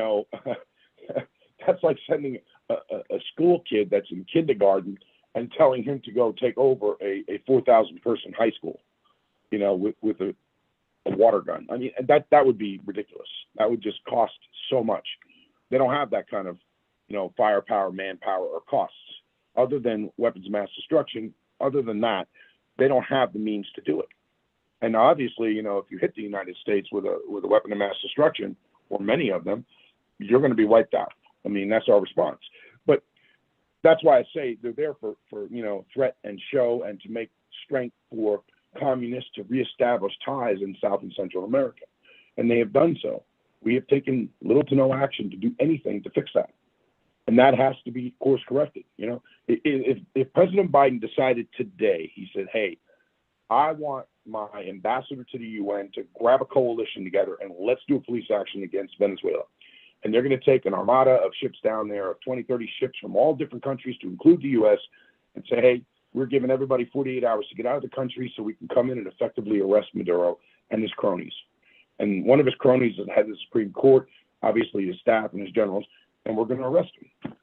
that's like sending a school kid that's in kindergarten and telling him to go take over a 4,000 person high school, with a water gun. I mean, that would be ridiculous. That would just cost so much. They don't have that kind of, firepower, manpower, or costs other than weapons of mass destruction. Other than that, they don't have the means to do it. And obviously, if you hit the United States with a weapon of mass destruction, or many of them, you're going to be wiped out. I mean, that's our response. But that's why I say they're there for threat and show, and to make strength for communists to reestablish ties in South and Central America. And they have done so. We have taken little to no action to do anything to fix that. And that has to be course corrected. If President Biden decided today, he said, hey, I want my ambassador to the UN to grab a coalition together and let's do a police action against Venezuela. And they're going to take an armada of ships down there, of 20, 30 ships from all different countries to include the U.S. and say, hey, we're giving everybody 48 hours to get out of the country so we can come in and effectively arrest Maduro and his cronies. And one of his cronies is head of the Supreme Court, obviously his staff and his generals, and we're going to arrest him.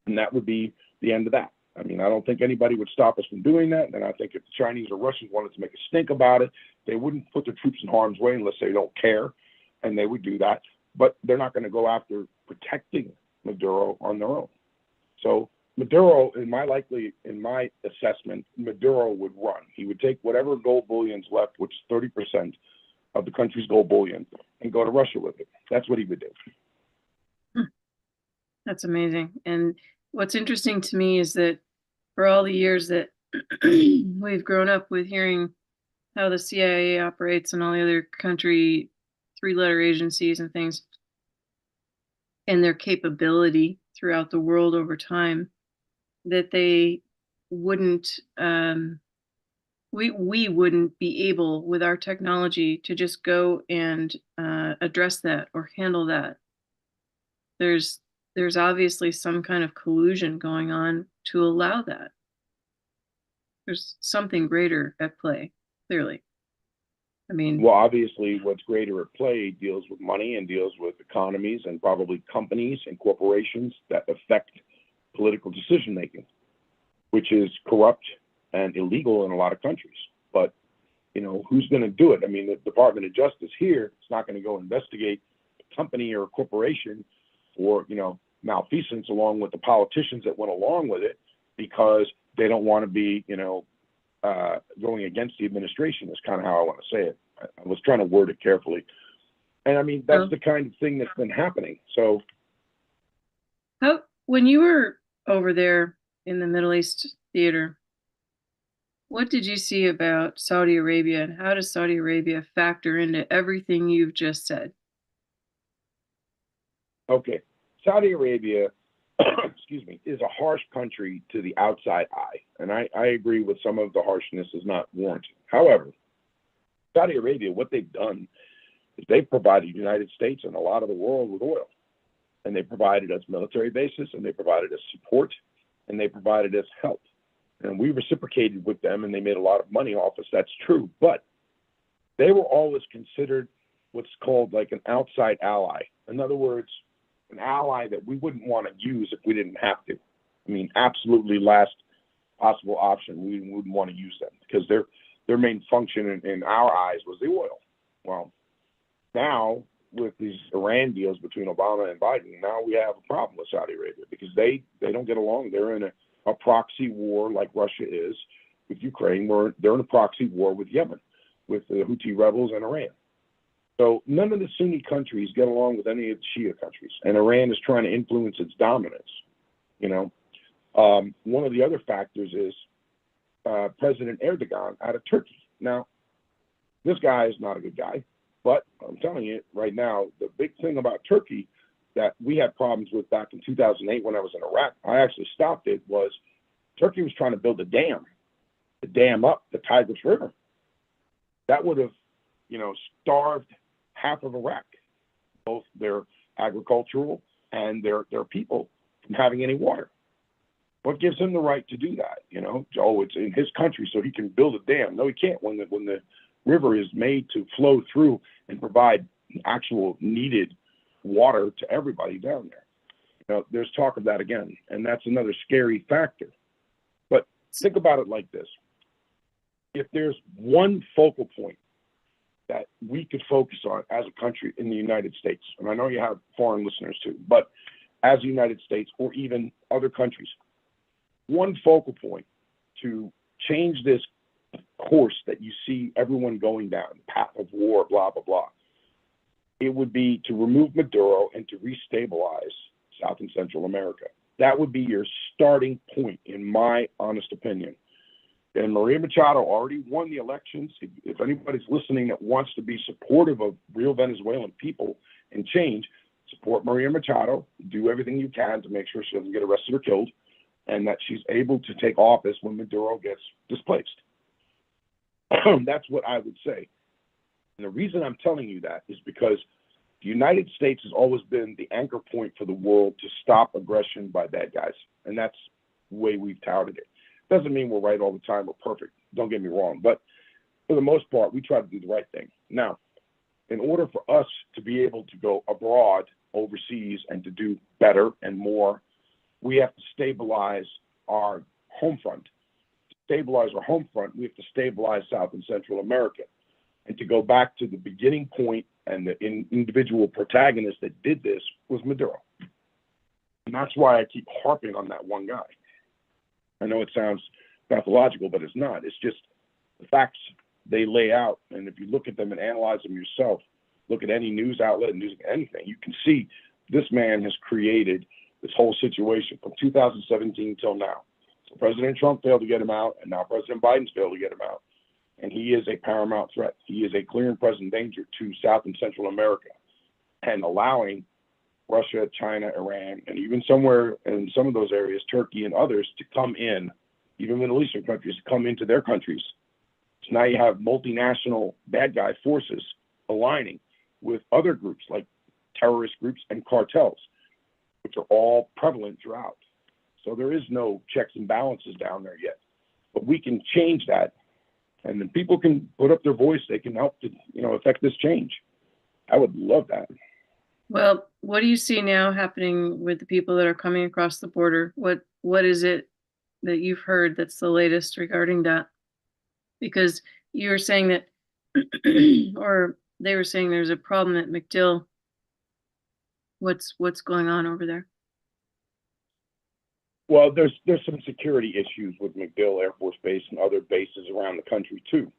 And that would be the end of that. I mean, I don't think anybody would stop us from doing that. And I think if the Chinese or Russians wanted to make a stink about it, they wouldn't put their troops in harm's way unless they don't care, and they would do that. But they're not going to go after protecting Maduro on their own. So Maduro, in my assessment, Maduro would run. He would take whatever gold bullion's left, which is 30% of the country's gold bullion, and go to Russia with it. That's what he would do. That's amazing. And what's interesting to me is that for all the years that we've grown up with hearing how the CIA operates and all the other country three-letter agencies and things, and their capability throughout the world over time, that they wouldn't we wouldn't be able with our technology to just go and address that or handle that. There's there's obviously some kind of collusion going on to allow that. There's something greater at play, clearly. I mean, Well, obviously, what's greater at play deals with money and deals with economies and probably companies and corporations that affect political decision making, which is corrupt and illegal in a lot of countries. But who's going to do it? I mean, the Department of Justice here is not going to go investigate a company or a corporation for malfeasance along with the politicians that went along with it because they don't want to be going against the administration. Is kind of how I want to say it. I was trying to word it carefully, and I mean that's the kind of thing that's been happening. So, when you were over there in the Middle East theater, what did you see about Saudi Arabia, and how does Saudi Arabia factor into everything you've just said? Okay, Saudi Arabia, excuse me, is a harsh country to the outside eye, and I agree with some of the harshness is not warranted. However, Saudi Arabia, what they've done is they've provided the United States and a lot of the world with oil, and they provided us military bases, and they provided us support, and they provided us help. And we reciprocated with them, and they made a lot of money off us. That's true. But they were always considered what's called like an outside ally. In other words, an ally that we wouldn't want to use if we didn't have to. I mean, absolutely last possible option. We wouldn't want to use them because their main function in our eyes was the oil. Well, now with these Iran deals between Obama and Biden, now we have a problem with Saudi Arabia because they don't get along. They're in a proxy war like Russia is with Ukraine, where they're in a proxy war with Yemen, with the Houthi rebels and Iran. So none of the Sunni countries get along with any of the Shia countries, and Iran is trying to influence its dominance. One of the other factors is President Erdogan out of Turkey. Now, this guy is not a good guy, but I'm telling you right now, the big thing about Turkey that we had problems with back in 2008 when I was in Iraq, I actually stopped it, was Turkey was trying to build a dam to dam up the Tigris River. That would have, starved half of Iraq, both their agricultural and their people from having any water. What gives him the right to do that? Oh, it's in his country, so he can build a dam. No, he can't. When the river is made to flow through and provide actual needed water to everybody down there. There's talk of that again, and that's another scary factor. But think about it like this. If there's one focal point that we could focus on as a country in the United States, and I know you have foreign listeners too, but as the United States or even other countries, one focal point to change this course that you see everyone going down, the path of war, blah, blah, blah, it would be to remove Maduro and to restabilize South and Central America. That would be your starting point, in my honest opinion. And Maria Machado already won the elections. If anybody's listening that wants to be supportive of real Venezuelan people and change, support Maria Machado. Do everything you can to make sure she doesn't get arrested or killed, and that she's able to take office when Maduro gets displaced. That's what I would say. And the reason I'm telling you that is because the United States has always been the anchor point for the world to stop aggression by bad guys. And that's the way we've touted it. Doesn't mean we're right all the time or perfect. Don't get me wrong. But for the most part, we try to do the right thing. Now, in order for us to be able to go abroad, overseas, and to do better and more, we have to stabilize our home front. To stabilize our home front, we have to stabilize South and Central America. And to go back to the beginning point, and the individual protagonist that did this was Maduro. And that's why I keep harping on that one guy. I know it sounds pathological, but it's not. It's just the facts they lay out. And if you look at them and analyze them yourself, look at any news outlet, news, anything, you can see this man has created this whole situation from 2017 till now. So President Trump failed to get him out, and now President Biden's failed to get him out. And he is a paramount threat. He is a clear and present danger to South and Central America, and allowing Russia, China, Iran, and even somewhere in some of those areas, Turkey and others, to come in, even Middle Eastern countries, to come into their countries So now you have multinational bad guy forces aligning with other groups like terrorist groups and cartels, which are all prevalent throughout. So there is no checks and balances down there yet. But we can change that, and then people can put up their voice. They can help to, affect this change. I would love that. Well, what do you see now happening with the people that are coming across the border? What is it that you've heard that's the latest regarding that? Because you were saying that, or they were saying there's a problem at MacDill. What's going on over there? Well, there's some security issues with MacDill Air Force Base and other bases around the country too.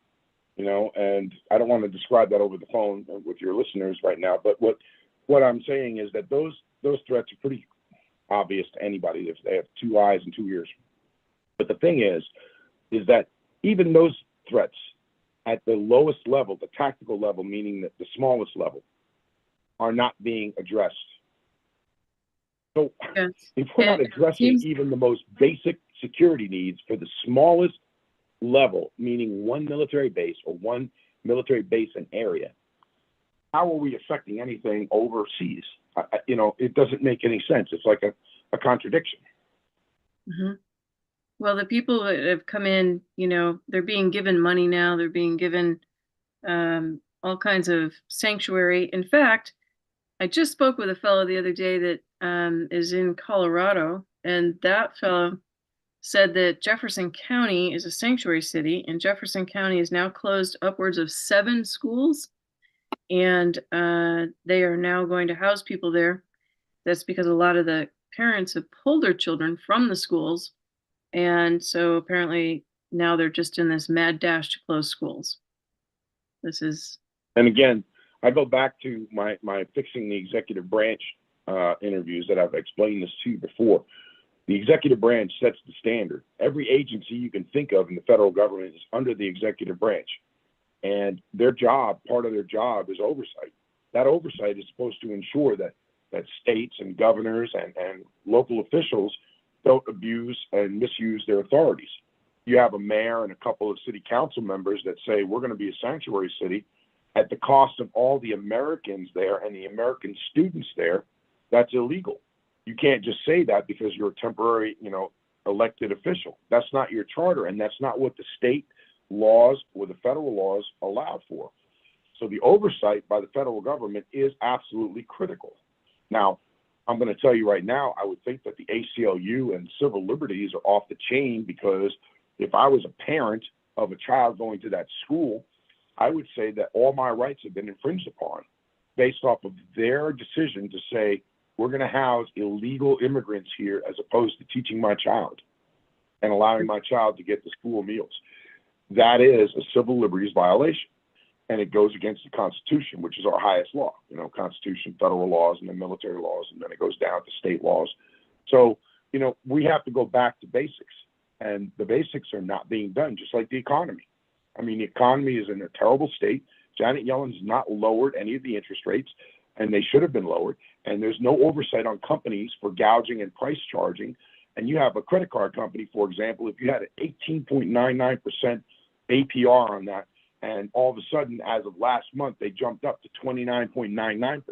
And I don't want to describe that over the phone with your listeners right now, but what I'm saying is that those threats are pretty obvious to anybody if they have 2 eyes and 2 ears. But the thing is that even those threats at the lowest level, the tactical level, meaning that the smallest level, are not being addressed. So Yes. if we're not addressing even the most basic security needs for the smallest level, meaning one military base or one military base and area, how are we affecting anything overseas? It doesn't make any sense. It's like a contradiction. Mm-hmm. Well, the people that have come in, they're being given money now. They're being given all kinds of sanctuary. In fact, I just spoke with a fellow the other day that is in Colorado, and that fellow said that Jefferson County is a sanctuary city, and Jefferson County is now closed upwards of 7 schools, and they are now going to house people there. That's because a lot of the parents have pulled their children from the schools, and so apparently now they're just in this mad dash to close schools. And again, I go back to my fixing the executive branch interviews that I've explained this to you before. The executive branch sets the standard. Every agency you can think of in the federal government is under the executive branch. And part of their job is oversight. That oversight is supposed to ensure that states and governors and local officials don't abuse and misuse their authorities. You have a mayor and a couple of city council members that say, we're going to be a sanctuary city at the cost of all the Americans there and the American students there. That's illegal. You can't just say that because you're a temporary, elected official. That's not your charter, and that's not what the state laws or the federal laws allow for. So the oversight by the federal government is absolutely critical. Now, I'm going to tell you right now, I would think that the ACLU and civil liberties are off the chain, because if I was a parent of a child going to that school, I would say that all my rights have been infringed upon based off of their decision to say, we're going to house illegal immigrants here as opposed to teaching my child and allowing my child to get the school meals. That is a civil liberties violation, and it goes against the Constitution, which is our highest law, Constitution, federal laws, and then military laws, and then it goes down to state laws. So, we have to go back to basics, and the basics are not being done, just like the economy. I mean, the economy is in a terrible state. Janet Yellen's not lowered any of the interest rates, and they should have been lowered. And there's no oversight on companies for gouging and price charging. And you have a credit card company, for example, if you had an 18.99% APR on that, and all of a sudden, as of last month, they jumped up to 29.99%.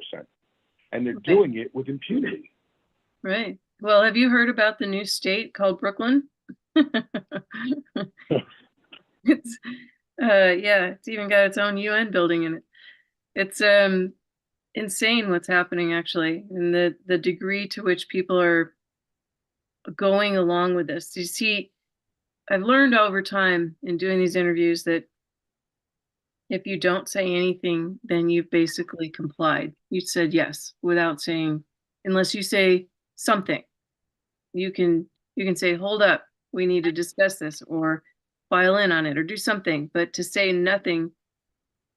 And they're doing it with impunity. Right. Well, have you heard about the new state called Brooklyn? It's it's even got its own UN building in it. It's insane what's happening, actually, and the degree to which people are going along with this. You see, I've learned over time in doing these interviews that if you don't say anything, then you've basically complied. You said yes without saying, unless you say something. You can say, hold up, we need to discuss this, or file in on it, or do something. But to say nothing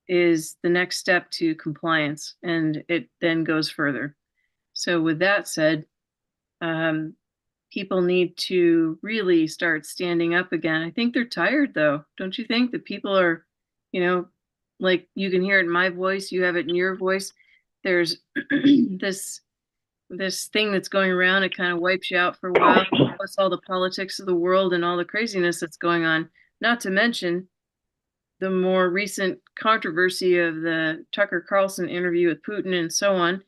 is the next step to compliance, and it then goes further. So with that said, people need to really start standing up again. I think they're tired, though. Don't you think that people are, like, you can hear it in my voice, you have it in your voice. There's this thing that's going around. It kind of wipes you out for a while, plus all the politics of the world and all the craziness that's going on. Not to mention the more recent controversy of the Tucker Carlson interview with Putin and so on,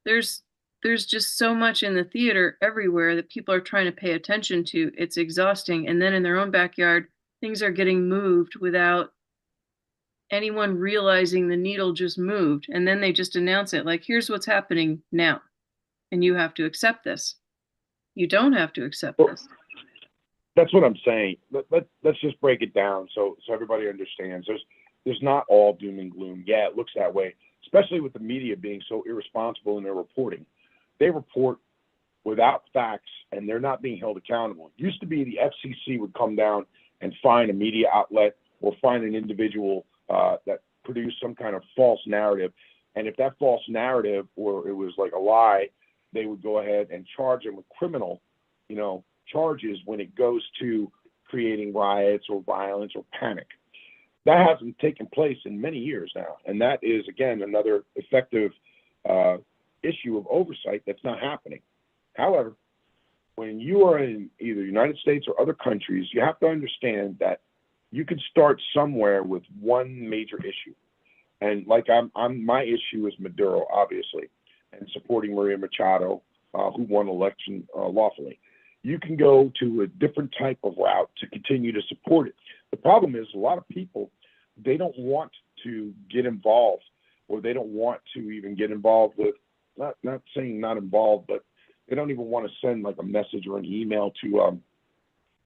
there's there's just so much in the theater everywhere that people are trying to pay attention to. It's exhausting. And then in their own backyard, things are getting moved without anyone realizing the needle just moved. And then they just announce it like, here's what's happening now. And you have to accept this. You don't have to accept Well, this. that's what I'm saying. Let's just break it down so everybody understands. There's not all doom and gloom. Yeah, it looks that way, especially with the media being so irresponsible in their reporting. They report without facts, and they're not being held accountable. It used to be the FCC would come down and find a media outlet or find an individual that produced some kind of false narrative, and if that false narrative or it was like a lie, they would go ahead and charge them with criminal, charges when it goes to creating riots or violence or panic. That hasn't taken place in many years now, and that is again another effective issue of oversight that's not happening. However, when you are in either the United States or other countries, you have to understand that you can start somewhere with one major issue. And like my issue is Maduro, obviously, and supporting Maria Machado, who won election lawfully. You can go to a different type of route to continue to support it. The problem is a lot of people, they don't want to get involved, or they don't want to even get involved with, not saying not involved, but they don't even want to send like a message or an email to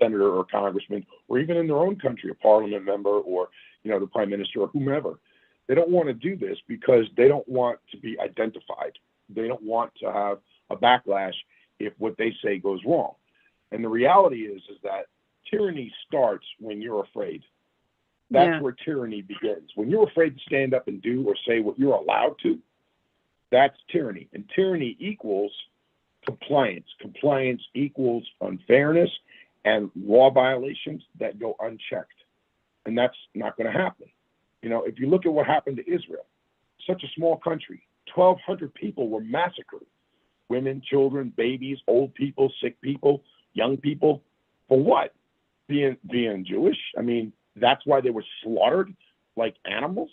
senator or congressman, or even in their own country, a parliament member or, the prime minister or whomever. They don't want to do this because they don't want to be identified. They don't want to have a backlash if what they say goes wrong. And the reality is that tyranny starts when you're afraid. That's where tyranny begins. When you're afraid to stand up and do or say what you're allowed to, that's tyranny. And tyranny equals compliance. Compliance equals unfairness and law violations that go unchecked. And that's not going to happen. If you look at what happened to Israel, such a small country, 1,200 people were massacred. Women, children, babies, old people, sick people, young people. For what? Being Jewish? I mean, that's why they were slaughtered like animals.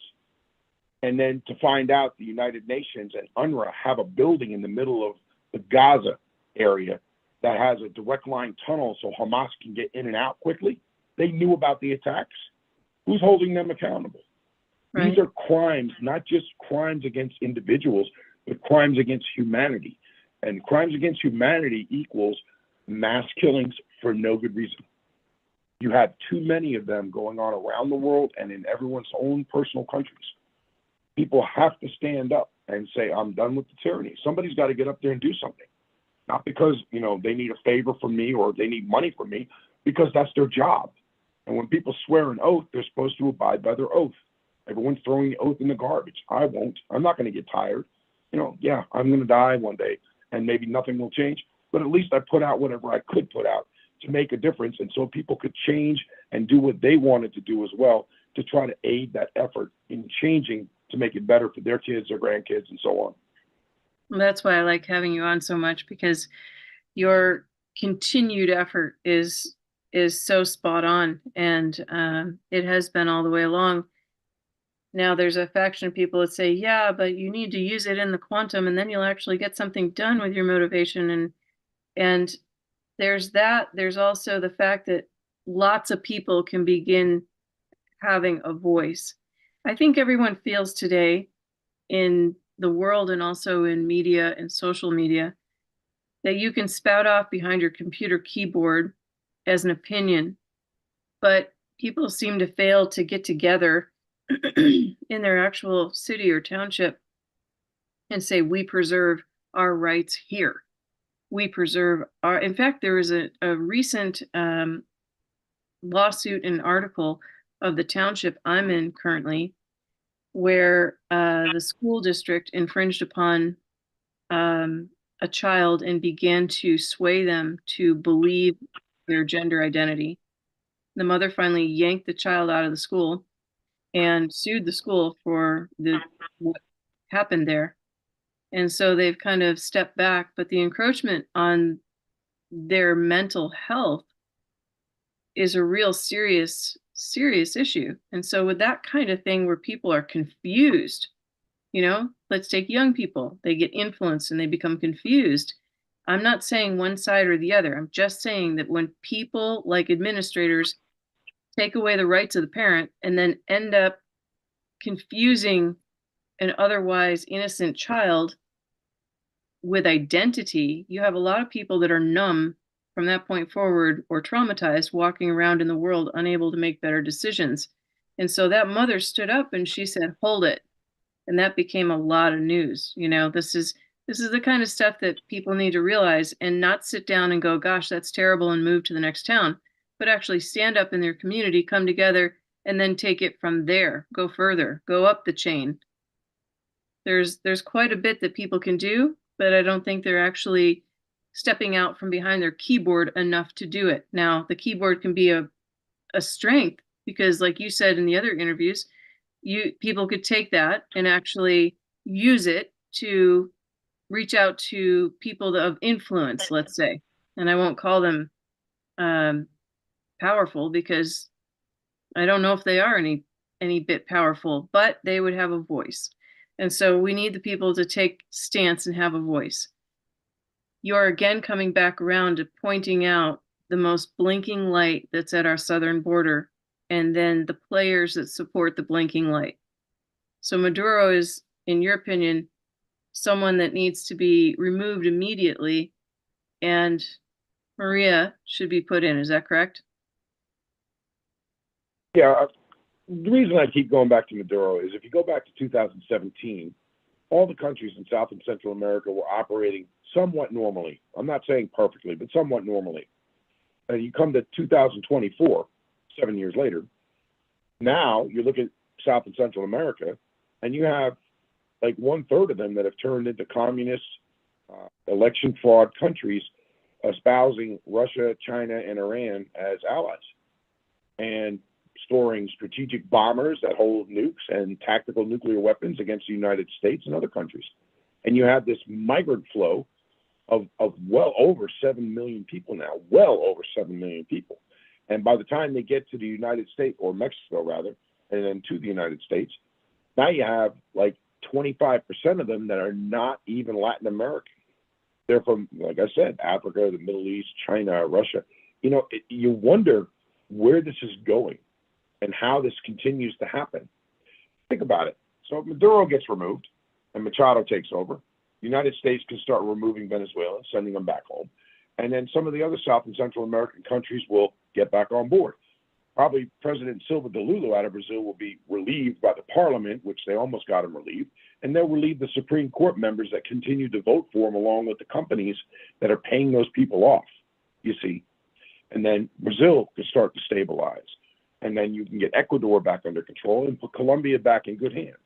And then to find out the United Nations and UNRWA have a building in the middle of the Gaza area that has a direct line tunnel so Hamas can get in and out quickly. They knew about the attacks. Who's holding them accountable? Right. These are crimes, not just crimes against individuals, but crimes against humanity. And crimes against humanity equals mass killings for no good reason. You have too many of them going on around the world and in everyone's own personal countries. People have to stand up and say, I'm done with the tyranny. Somebody's got to get up there and do something. Not because, they need a favor from me or they need money from me, because that's their job. And when people swear an oath, they're supposed to abide by their oath. Everyone's throwing the oath in the garbage. I won't. I'm not going to get tired. I'm going to die one day and maybe nothing will change. But at least I put out whatever I could put out to make a difference. And so people could change and do what they wanted to do as well to try to aid that effort in changing to make it better for their kids, their grandkids, and so on. That's why I like having you on so much, because your continued effort is so spot on, and it has been all the way along. Now there's a faction of people that say, yeah, but you need to use it in the quantum and then you'll actually get something done with your motivation. And there's that. There's also the fact that lots of people can begin having a voice. I think everyone feels today in the world and also in media and social media that you can spout off behind your computer keyboard as an opinion, but people seem to fail to get together in their actual city or township and say, we preserve our rights here. We preserve our, in fact, there was a recent lawsuit and article of the township I'm in currently, where the school district infringed upon a child and began to sway them to believe their gender identity. The mother finally yanked the child out of the school and sued the school for what happened there. And so they've kind of stepped back, but the encroachment on their mental health is a real serious serious issue. And so with that kind of thing where people are confused, let's take young people, they get influenced and they become confused. I'm not saying one side or the other. I'm just saying that when people like administrators take away the rights of the parent and then end up confusing an otherwise innocent child with identity, you have a lot of people that are numb from that point forward or traumatized, walking around in the world unable to make better decisions. And so that mother stood up and she said, hold it. And that became a lot of news. This is the kind of stuff that people need to realize and not sit down and go, gosh, that's terrible, and move to the next town, but actually stand up in their community, come together, and then take it from there, go further, go up the chain. There's quite a bit that people can do, but I don't think they're actually stepping out from behind their keyboard enough to do it. Now, the keyboard can be a strength because, like you said in the other interviews, people could take that and actually use it to reach out to people of influence, let's say. And I won't call them powerful because I don't know if they are any bit powerful, but they would have a voice. And so we need the people to take stance and have a voice. You're again coming back around to pointing out the most blinking light that's at our southern border, and then the players that support the blinking light. So Maduro is, in your opinion, someone that needs to be removed immediately, and Maria should be put in. Is that correct? Yeah. The reason I keep going back to Maduro is if you go back to 2017, all the countries in South and Central America were operating somewhat normally. I'm not saying perfectly, but somewhat normally. And you come to 2024, 7 years later, now you look at South and Central America, and you have like 1/3 of them that have turned into communist, election fraud countries, espousing Russia, China, and Iran as allies, and storing strategic bombers that hold nukes and tactical nuclear weapons against the United States and other countries. And you have this migrant flow of well over 7 million people now, well over 7 million people. And by the time they get to the United States, or Mexico rather, and then to the United States, now you have like 25% of them that are not even Latin American. They're from, like I said, Africa, the Middle East, China, Russia. You wonder where this is going and how this continues to happen. Think about it. So if Maduro gets removed and Machado takes over, the United States can start removing Venezuela, sending them back home. And then some of the other South and Central American countries will get back on board. Probably President Silva de Lula out of Brazil will be relieved by the parliament, which they almost got him relieved, and they'll relieve the Supreme Court members that continue to vote for him, along with the companies that are paying those people off, you see. And then Brazil can start to stabilize. And then you can get Ecuador back under control and put Colombia back in good hands.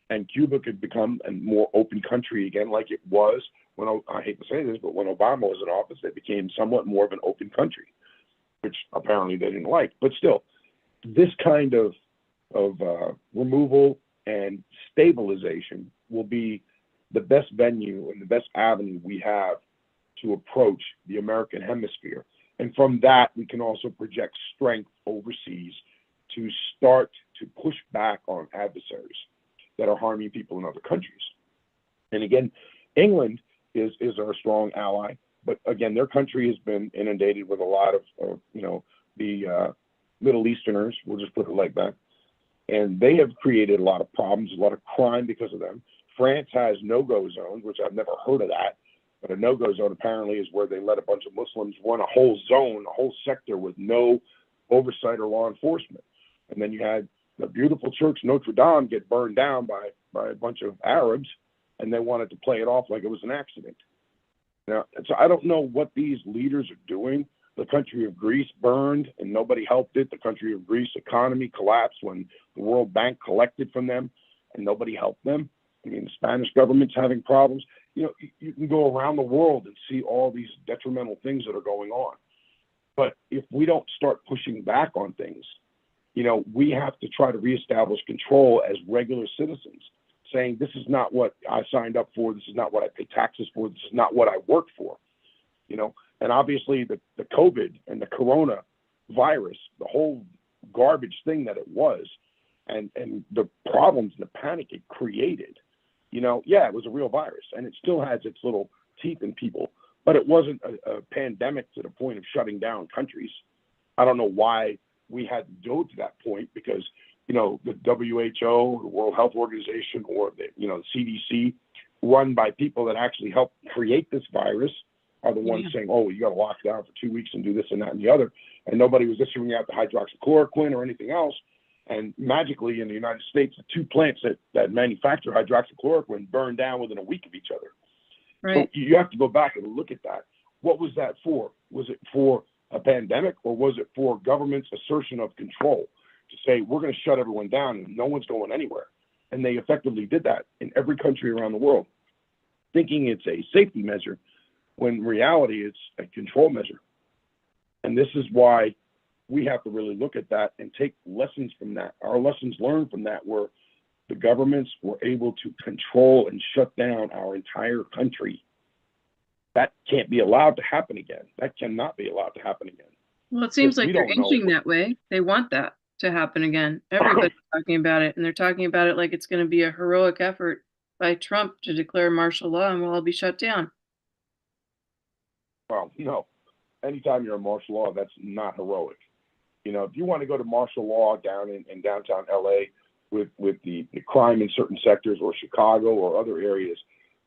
And Cuba could become a more open country again, like it was when, I hate to say this, but when Obama was in office, they became somewhat more of an open country, which apparently they didn't like. But still, this kind of removal and stabilization will be the best venue and the best avenue we have to approach the American hemisphere. And from that, we can also project strength overseas to start to push back on adversaries that are harming people in other countries. And again, England is our strong ally, but again, their country has been inundated with a lot of the Middle Easterners, we'll just put it like that. And they have created a lot of problems, a lot of crime because of them. France has no-go zones, which I've never heard of that. But a no-go zone apparently is where they let a bunch of Muslims run a whole zone, a whole sector with no oversight or law enforcement. And then you had the beautiful church Notre Dame get burned down by a bunch of Arabs, and they wanted to play it off like it was an accident. Now, so I don't know what these leaders are doing. The country of Greece burned and nobody helped it. The country of Greece economy collapsed when the World Bank collected from them and nobody helped them. I mean, the Spanish government's having problems. You can go around the world and see all these detrimental things that are going on. But if we don't start pushing back on things, we have to try to reestablish control as regular citizens, saying this is not what I signed up for, this is not what I pay taxes for, this is not what I work for. And obviously the COVID and the corona virus, the whole garbage thing that it was, and the problems and the panic it created. Yeah, it was a real virus, and it still has its little teeth in people, but it wasn't a pandemic to the point of shutting down countries. I don't know why we had to go to that point, because the WHO, the World Health Organization, or the CDC, run by people that actually helped create this virus, are the ones saying, "Oh, you got to lock down for 2 weeks and do this and that and the other," and nobody was issuing out the hydroxychloroquine or anything else. And magically, in the United States, the two plants that manufacture hydroxychloroquine burned down within a week of each other. Right. So you have to go back and look at that. What was that for? Was it for a pandemic, or was it for government's assertion of control to say, we're going to shut everyone down and no one's going anywhere? And they effectively did that in every country around the world, thinking it's a safety measure, when in reality it's a control measure. And this is why we have to really look at that and take lessons from that. Our lessons learned from that were the governments were able to control and shut down our entire country. That can't be allowed to happen again. That cannot be allowed to happen again. Well, it seems like they're inching that way. They want that to happen again. Everybody's talking about it, and they're talking about it like it's going to be a heroic effort by Trump to declare martial law and we'll all be shut down. Well, no. Anytime you're in martial law, that's not heroic. If you want to go to martial law down in downtown LA with the crime in certain sectors, or Chicago or other areas,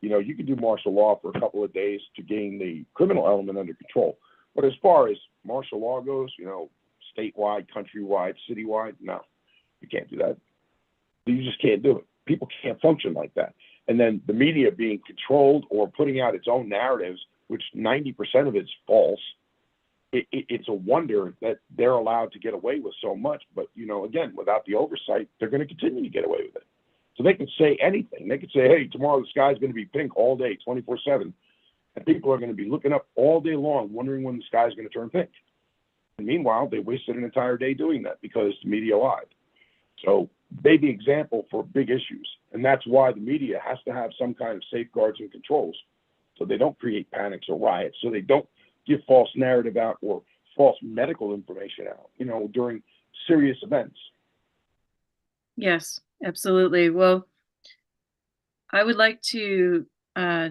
you can do martial law for a couple of days to gain the criminal element under control. But as far as martial law goes, statewide, countrywide, citywide, no, you can't do that. You just can't do it. People can't function like that. And then the media being controlled or putting out its own narratives, which 90% of it's false. It's a wonder that they're allowed to get away with so much. But, again, without the oversight, they're going to continue to get away with it. So they could say anything. They could say, hey, tomorrow the sky's going to be pink all day, 24/7. And people are going to be looking up all day long, wondering when the sky's going to turn pink. And meanwhile, they wasted an entire day doing that because the media lied. So they be example for big issues. And that's why the media has to have some kind of safeguards and controls, so they don't create panics or riots, so they don't give false narrative out or false medical information out, during serious events. Yes, absolutely. Well, I would like to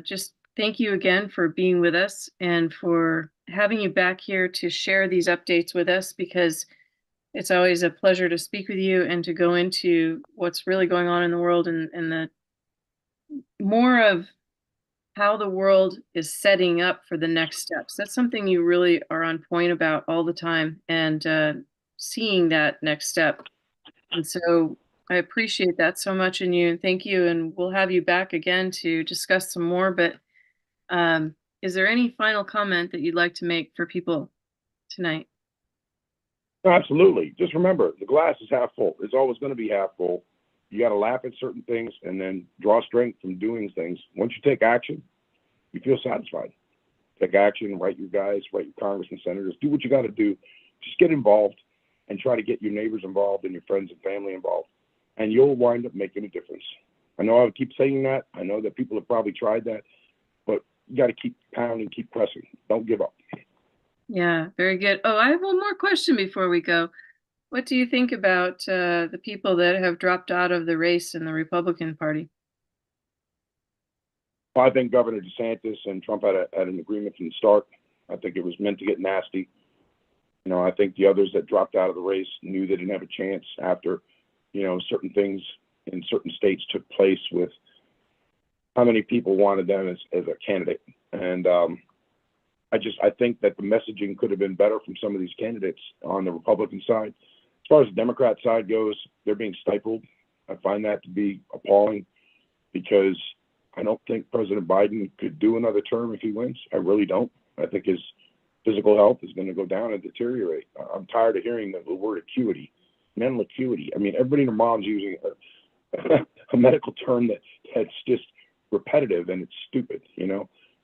just thank you again for being with us and for having you back here to share these updates with us, because it's always a pleasure to speak with you and to go into what's really going on in the world, and the more of how the world is setting up for the next steps. That's something you really are on point about all the time, and seeing that next step. And so I appreciate that so much in you, and thank you. And we'll have you back again to discuss some more. But is there any final comment that you'd like to make for people tonight? No, absolutely. Just remember, the glass is half full. It's always going to be half full. You got to laugh at certain things and then draw strength from doing things. Once you take action, you feel satisfied. Take action, write your guys, write your congressmen, senators, do what you got to do. Just get involved and try to get your neighbors involved and your friends and family involved. And you'll wind up making a difference. I know I would keep saying that. I know that people have probably tried that, but you got to keep pounding, keep pressing. Don't give up. Yeah, very good. Oh, I have one more question before we go. What do you think about the people that have dropped out of the race in the Republican Party? Well, I think Governor DeSantis and Trump had an agreement from the start. I think it was meant to get nasty. I think the others that dropped out of the race knew they didn't have a chance after, certain things in certain states took place with how many people wanted them as a candidate. And I think that the messaging could have been better from some of these candidates on the Republican side. As far as the Democrat side goes, they're being stifled. I find that to be appalling, because I don't think President Biden could do another term if he wins. I really don't. I think his physical health is going to go down and deteriorate. I'm tired of hearing the word acuity, mental acuity. I mean, everybody and their mom's using a medical term that's just repetitive and it's stupid.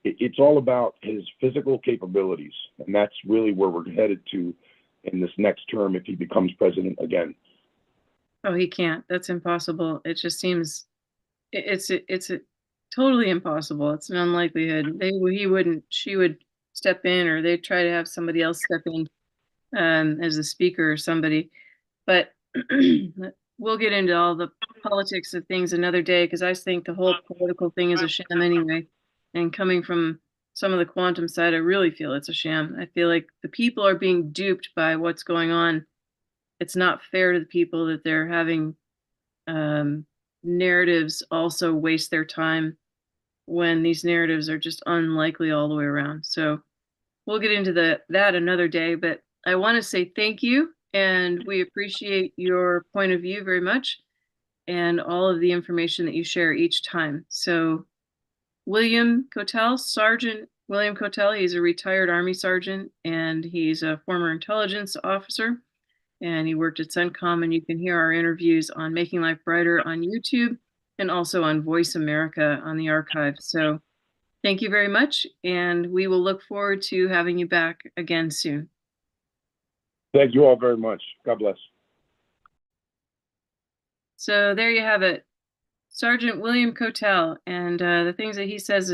It's all about his physical capabilities, and that's really where we're headed to in this next term if he becomes president again. Oh, he can't. That's impossible. It just seems it's totally impossible. It's an unlikelihood. He wouldn't. She would step in, or they'd try to have somebody else step in as a speaker or somebody. But we'll get into all the politics of things another day because I think the whole political thing is a sham anyway. And coming from some of the quantum side, I really feel it's a sham. I feel like the people are being duped by what's going on. It's not fair to the people that they're having narratives also waste their time when these narratives are just unlikely all the way around. So we'll get into that another day, but I want to say thank you, and we appreciate your point of view very much and all of the information that you share each time. So William Kotel, Sergeant William Kotel, he's a retired Army sergeant and he's a former intelligence officer, and he worked at CENTCOM, and you can hear our interviews on Making Life Brighter on YouTube and also on Voice America on the archive. So thank you very much, and we will look forward to having you back again soon. Thank you all very much. God bless. So there you have it, Sergeant William Kotel, and the things that he says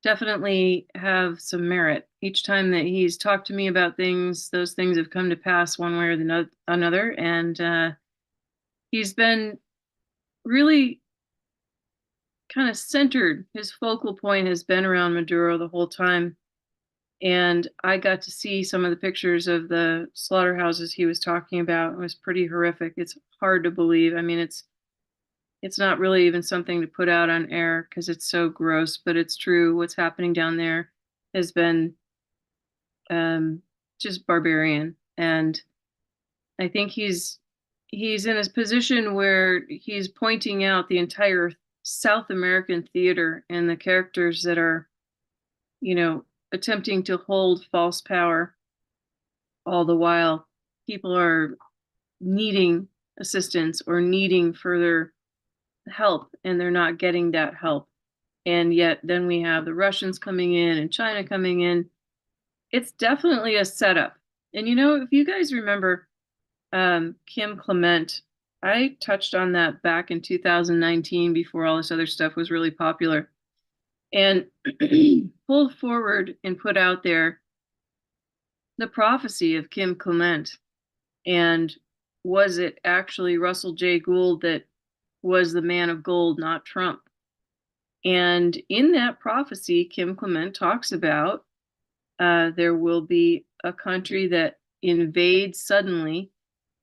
definitely have some merit. Each time that he's talked to me about things, those things have come to pass one way or another, and he's been really kind of centered. His focal point has been around Maduro the whole time. And I got to see some of the pictures of the slaughterhouses he was talking about. It was pretty horrific. It's hard to believe. I mean, it's not really even something to put out on air because it's so gross, but it's true. What's happening down there has been just barbarian. And I think he's in a position where he's pointing out the entire South American theater and the characters that are, attempting to hold false power all the while people are needing assistance or needing further help, and they're not getting that help. And yet then we have the Russians coming in and China coming in. It's definitely a setup. And if you guys remember Kim Clement, I touched on that back in 2019 before all this other stuff was really popular, and pulled forward and put out there the prophecy of Kim Clement. And was it actually Russell J. Gould that was the man of gold, not Trump? And in that prophecy, Kim Clement talks about there will be a country that invades suddenly,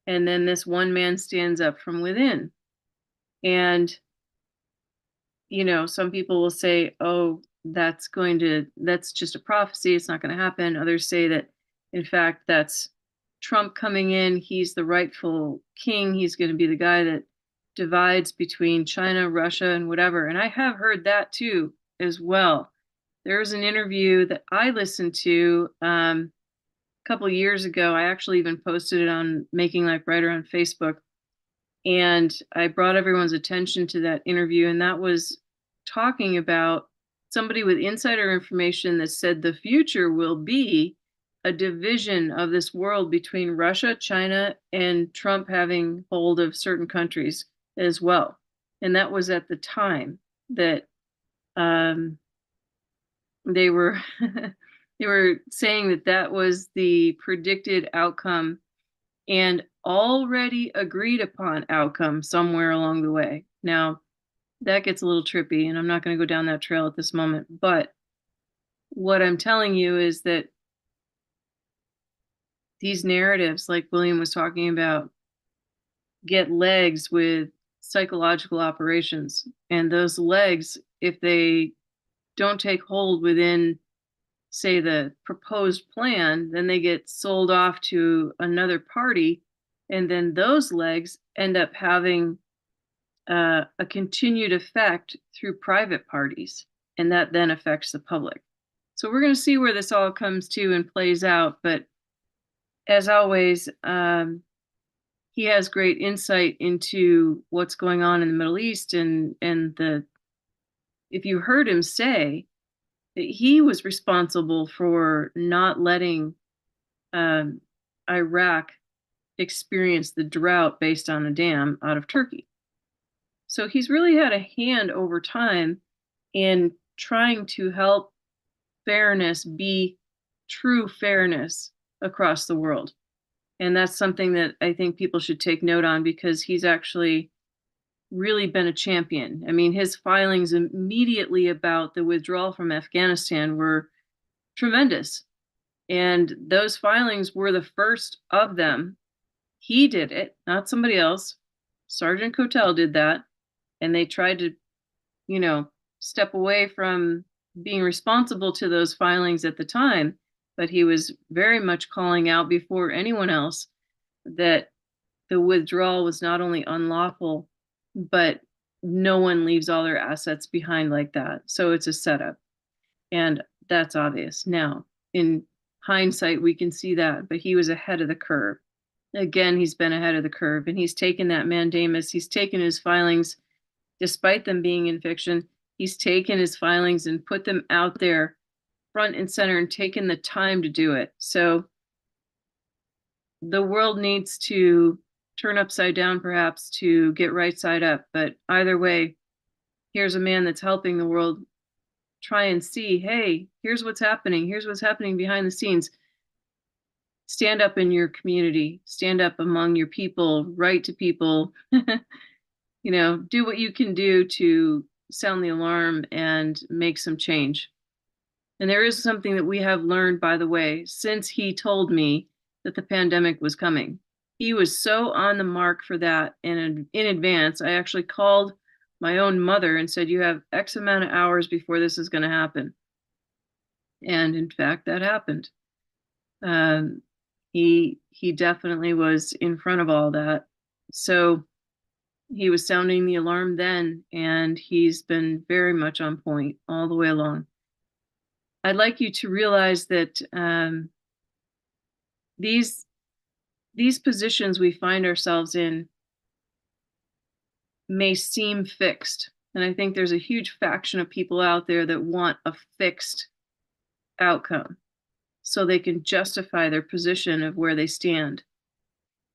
and then this one man stands up from within. And some people will say, oh, that's just a prophecy, it's not going to happen. Others say that, in fact, that's Trump coming in. He's the rightful king. He's going to be the guy that divides between China, Russia, and whatever. And I have heard that too, as well. There was an interview that I listened to a couple of years ago. I actually even posted it on Making Life Brighter on Facebook. And I brought everyone's attention to that interview, and that was talking about somebody with insider information that said the future will be a division of this world between Russia, China, and Trump having hold of certain countries as well. And that was at the time that they were they were saying that was the predicted outcome and already agreed upon outcome somewhere along the way. Now, that gets a little trippy, and I'm not going to go down that trail at this moment. But what I'm telling you is that these narratives, like William was talking about, get legs with psychological operations. And those legs, if they don't take hold within, say, the proposed plan, then they get sold off to another party. And then those legs end up having a continued effect through private parties. And that then affects the public. So we're going to see where this all comes to and plays out. But as always, he has great insight into what's going on in the Middle East, and if you heard him say that he was responsible for not letting Iraq experience the drought based on a dam out of Turkey. So he's really had a hand over time in trying to help fairness be true fairness across the world. And that's something that I think people should take note on, because he's actually really been a champion. I mean, his filings immediately about the withdrawal from Afghanistan were tremendous. And those filings were the first of them. He did it, not somebody else. Sergeant Kotel did that. And they tried to, you know, step away from being responsible to those filings at the time. But he was very much calling out before anyone else that the withdrawal was not only unlawful, but no one leaves all their assets behind like that. So it's a setup. And that's obvious. Now, in hindsight, we can see that, but he was ahead of the curve. Again, he's been ahead of the curve, and he's taken that mandamus. He's taken his filings, despite them being in fiction. He's taken his filings and put them out there front and center and taken the time to do it. So the world needs to turn upside down, perhaps, to get right side up. But either way, here's a man that's helping the world try and see, hey, here's what's happening. Here's what's happening behind the scenes. Stand up in your community, stand up among your people, write to people, do what you can do to sound the alarm and make some change. And there is something that we have learned, by the way, since he told me that the pandemic was coming. He was so on the mark for that in advance. I actually called my own mother and said, you have X amount of hours before this is going to happen. And in fact, that happened. He definitely was in front of all that. So he was sounding the alarm then, and he's been very much on point all the way along. I'd like you to realize that these positions we find ourselves in may seem fixed. And I think there's a huge faction of people out there that want a fixed outcome so they can justify their position of where they stand.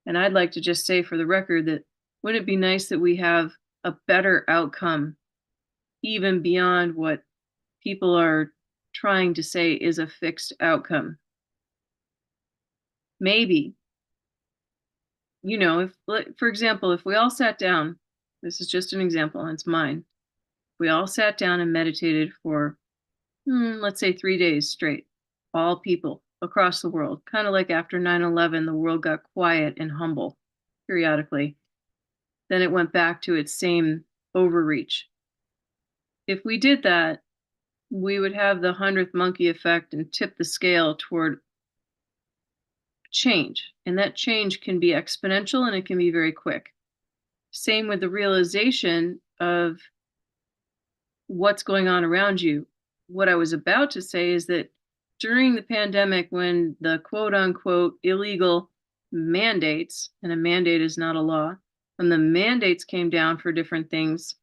And I'd like to just say for the record that wouldn't it be nice that we have a better outcome, even beyond what people are trying to say is a fixed outcome? Maybe, if, for example, if we all sat down, this is just an example, and it's mine. We all sat down and meditated for, let's say 3 days straight, all people across the world, kind of like after 9/11, the world got quiet and humble periodically. Then it went back to its same overreach. If we did that, we would have the 100th monkey effect and tip the scale toward change. And that change can be exponential and it can be very quick. Same with the realization of what's going on around you. What I was about to say is that during the pandemic, when the quote unquote illegal mandates, and a mandate is not a law, when the mandates came down for different things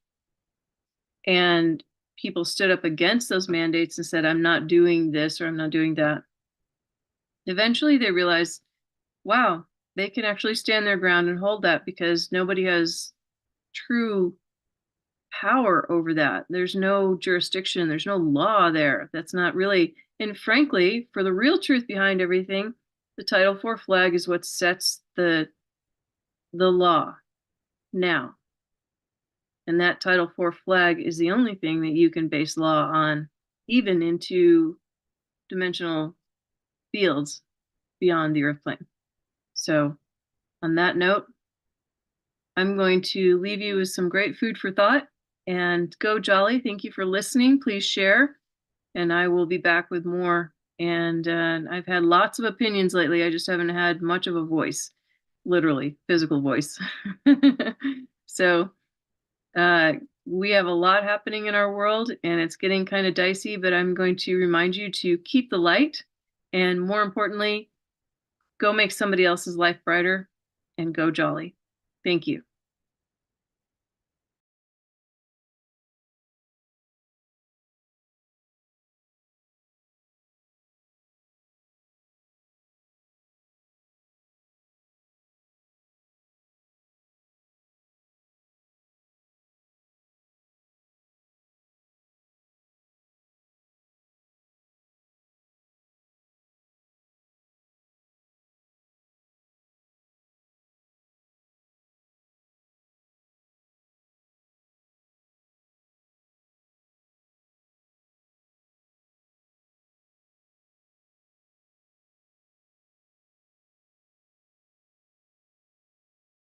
and people stood up against those mandates and said, I'm not doing this or I'm not doing that, eventually they realized, wow, they can actually stand their ground and hold that because nobody has true power over that. There's no jurisdiction, there's no law there. That's not really, and frankly, for the real truth behind everything, the Title IV flag is what sets the law now. And that Title IV flag is the only thing that you can base law on, even into dimensional fields beyond the Earth plane. So on that note, I'm going to leave you with some great food for thought, and go jolly. Thank you for listening. Please share, and I will be back with more. And I've had lots of opinions lately. I just haven't had much of a voice, literally physical voice. So we have a lot happening in our world, and it's getting kind of dicey, but I'm going to remind you to keep the light, and more importantly, go make somebody else's life brighter, and go jolly. Thank you.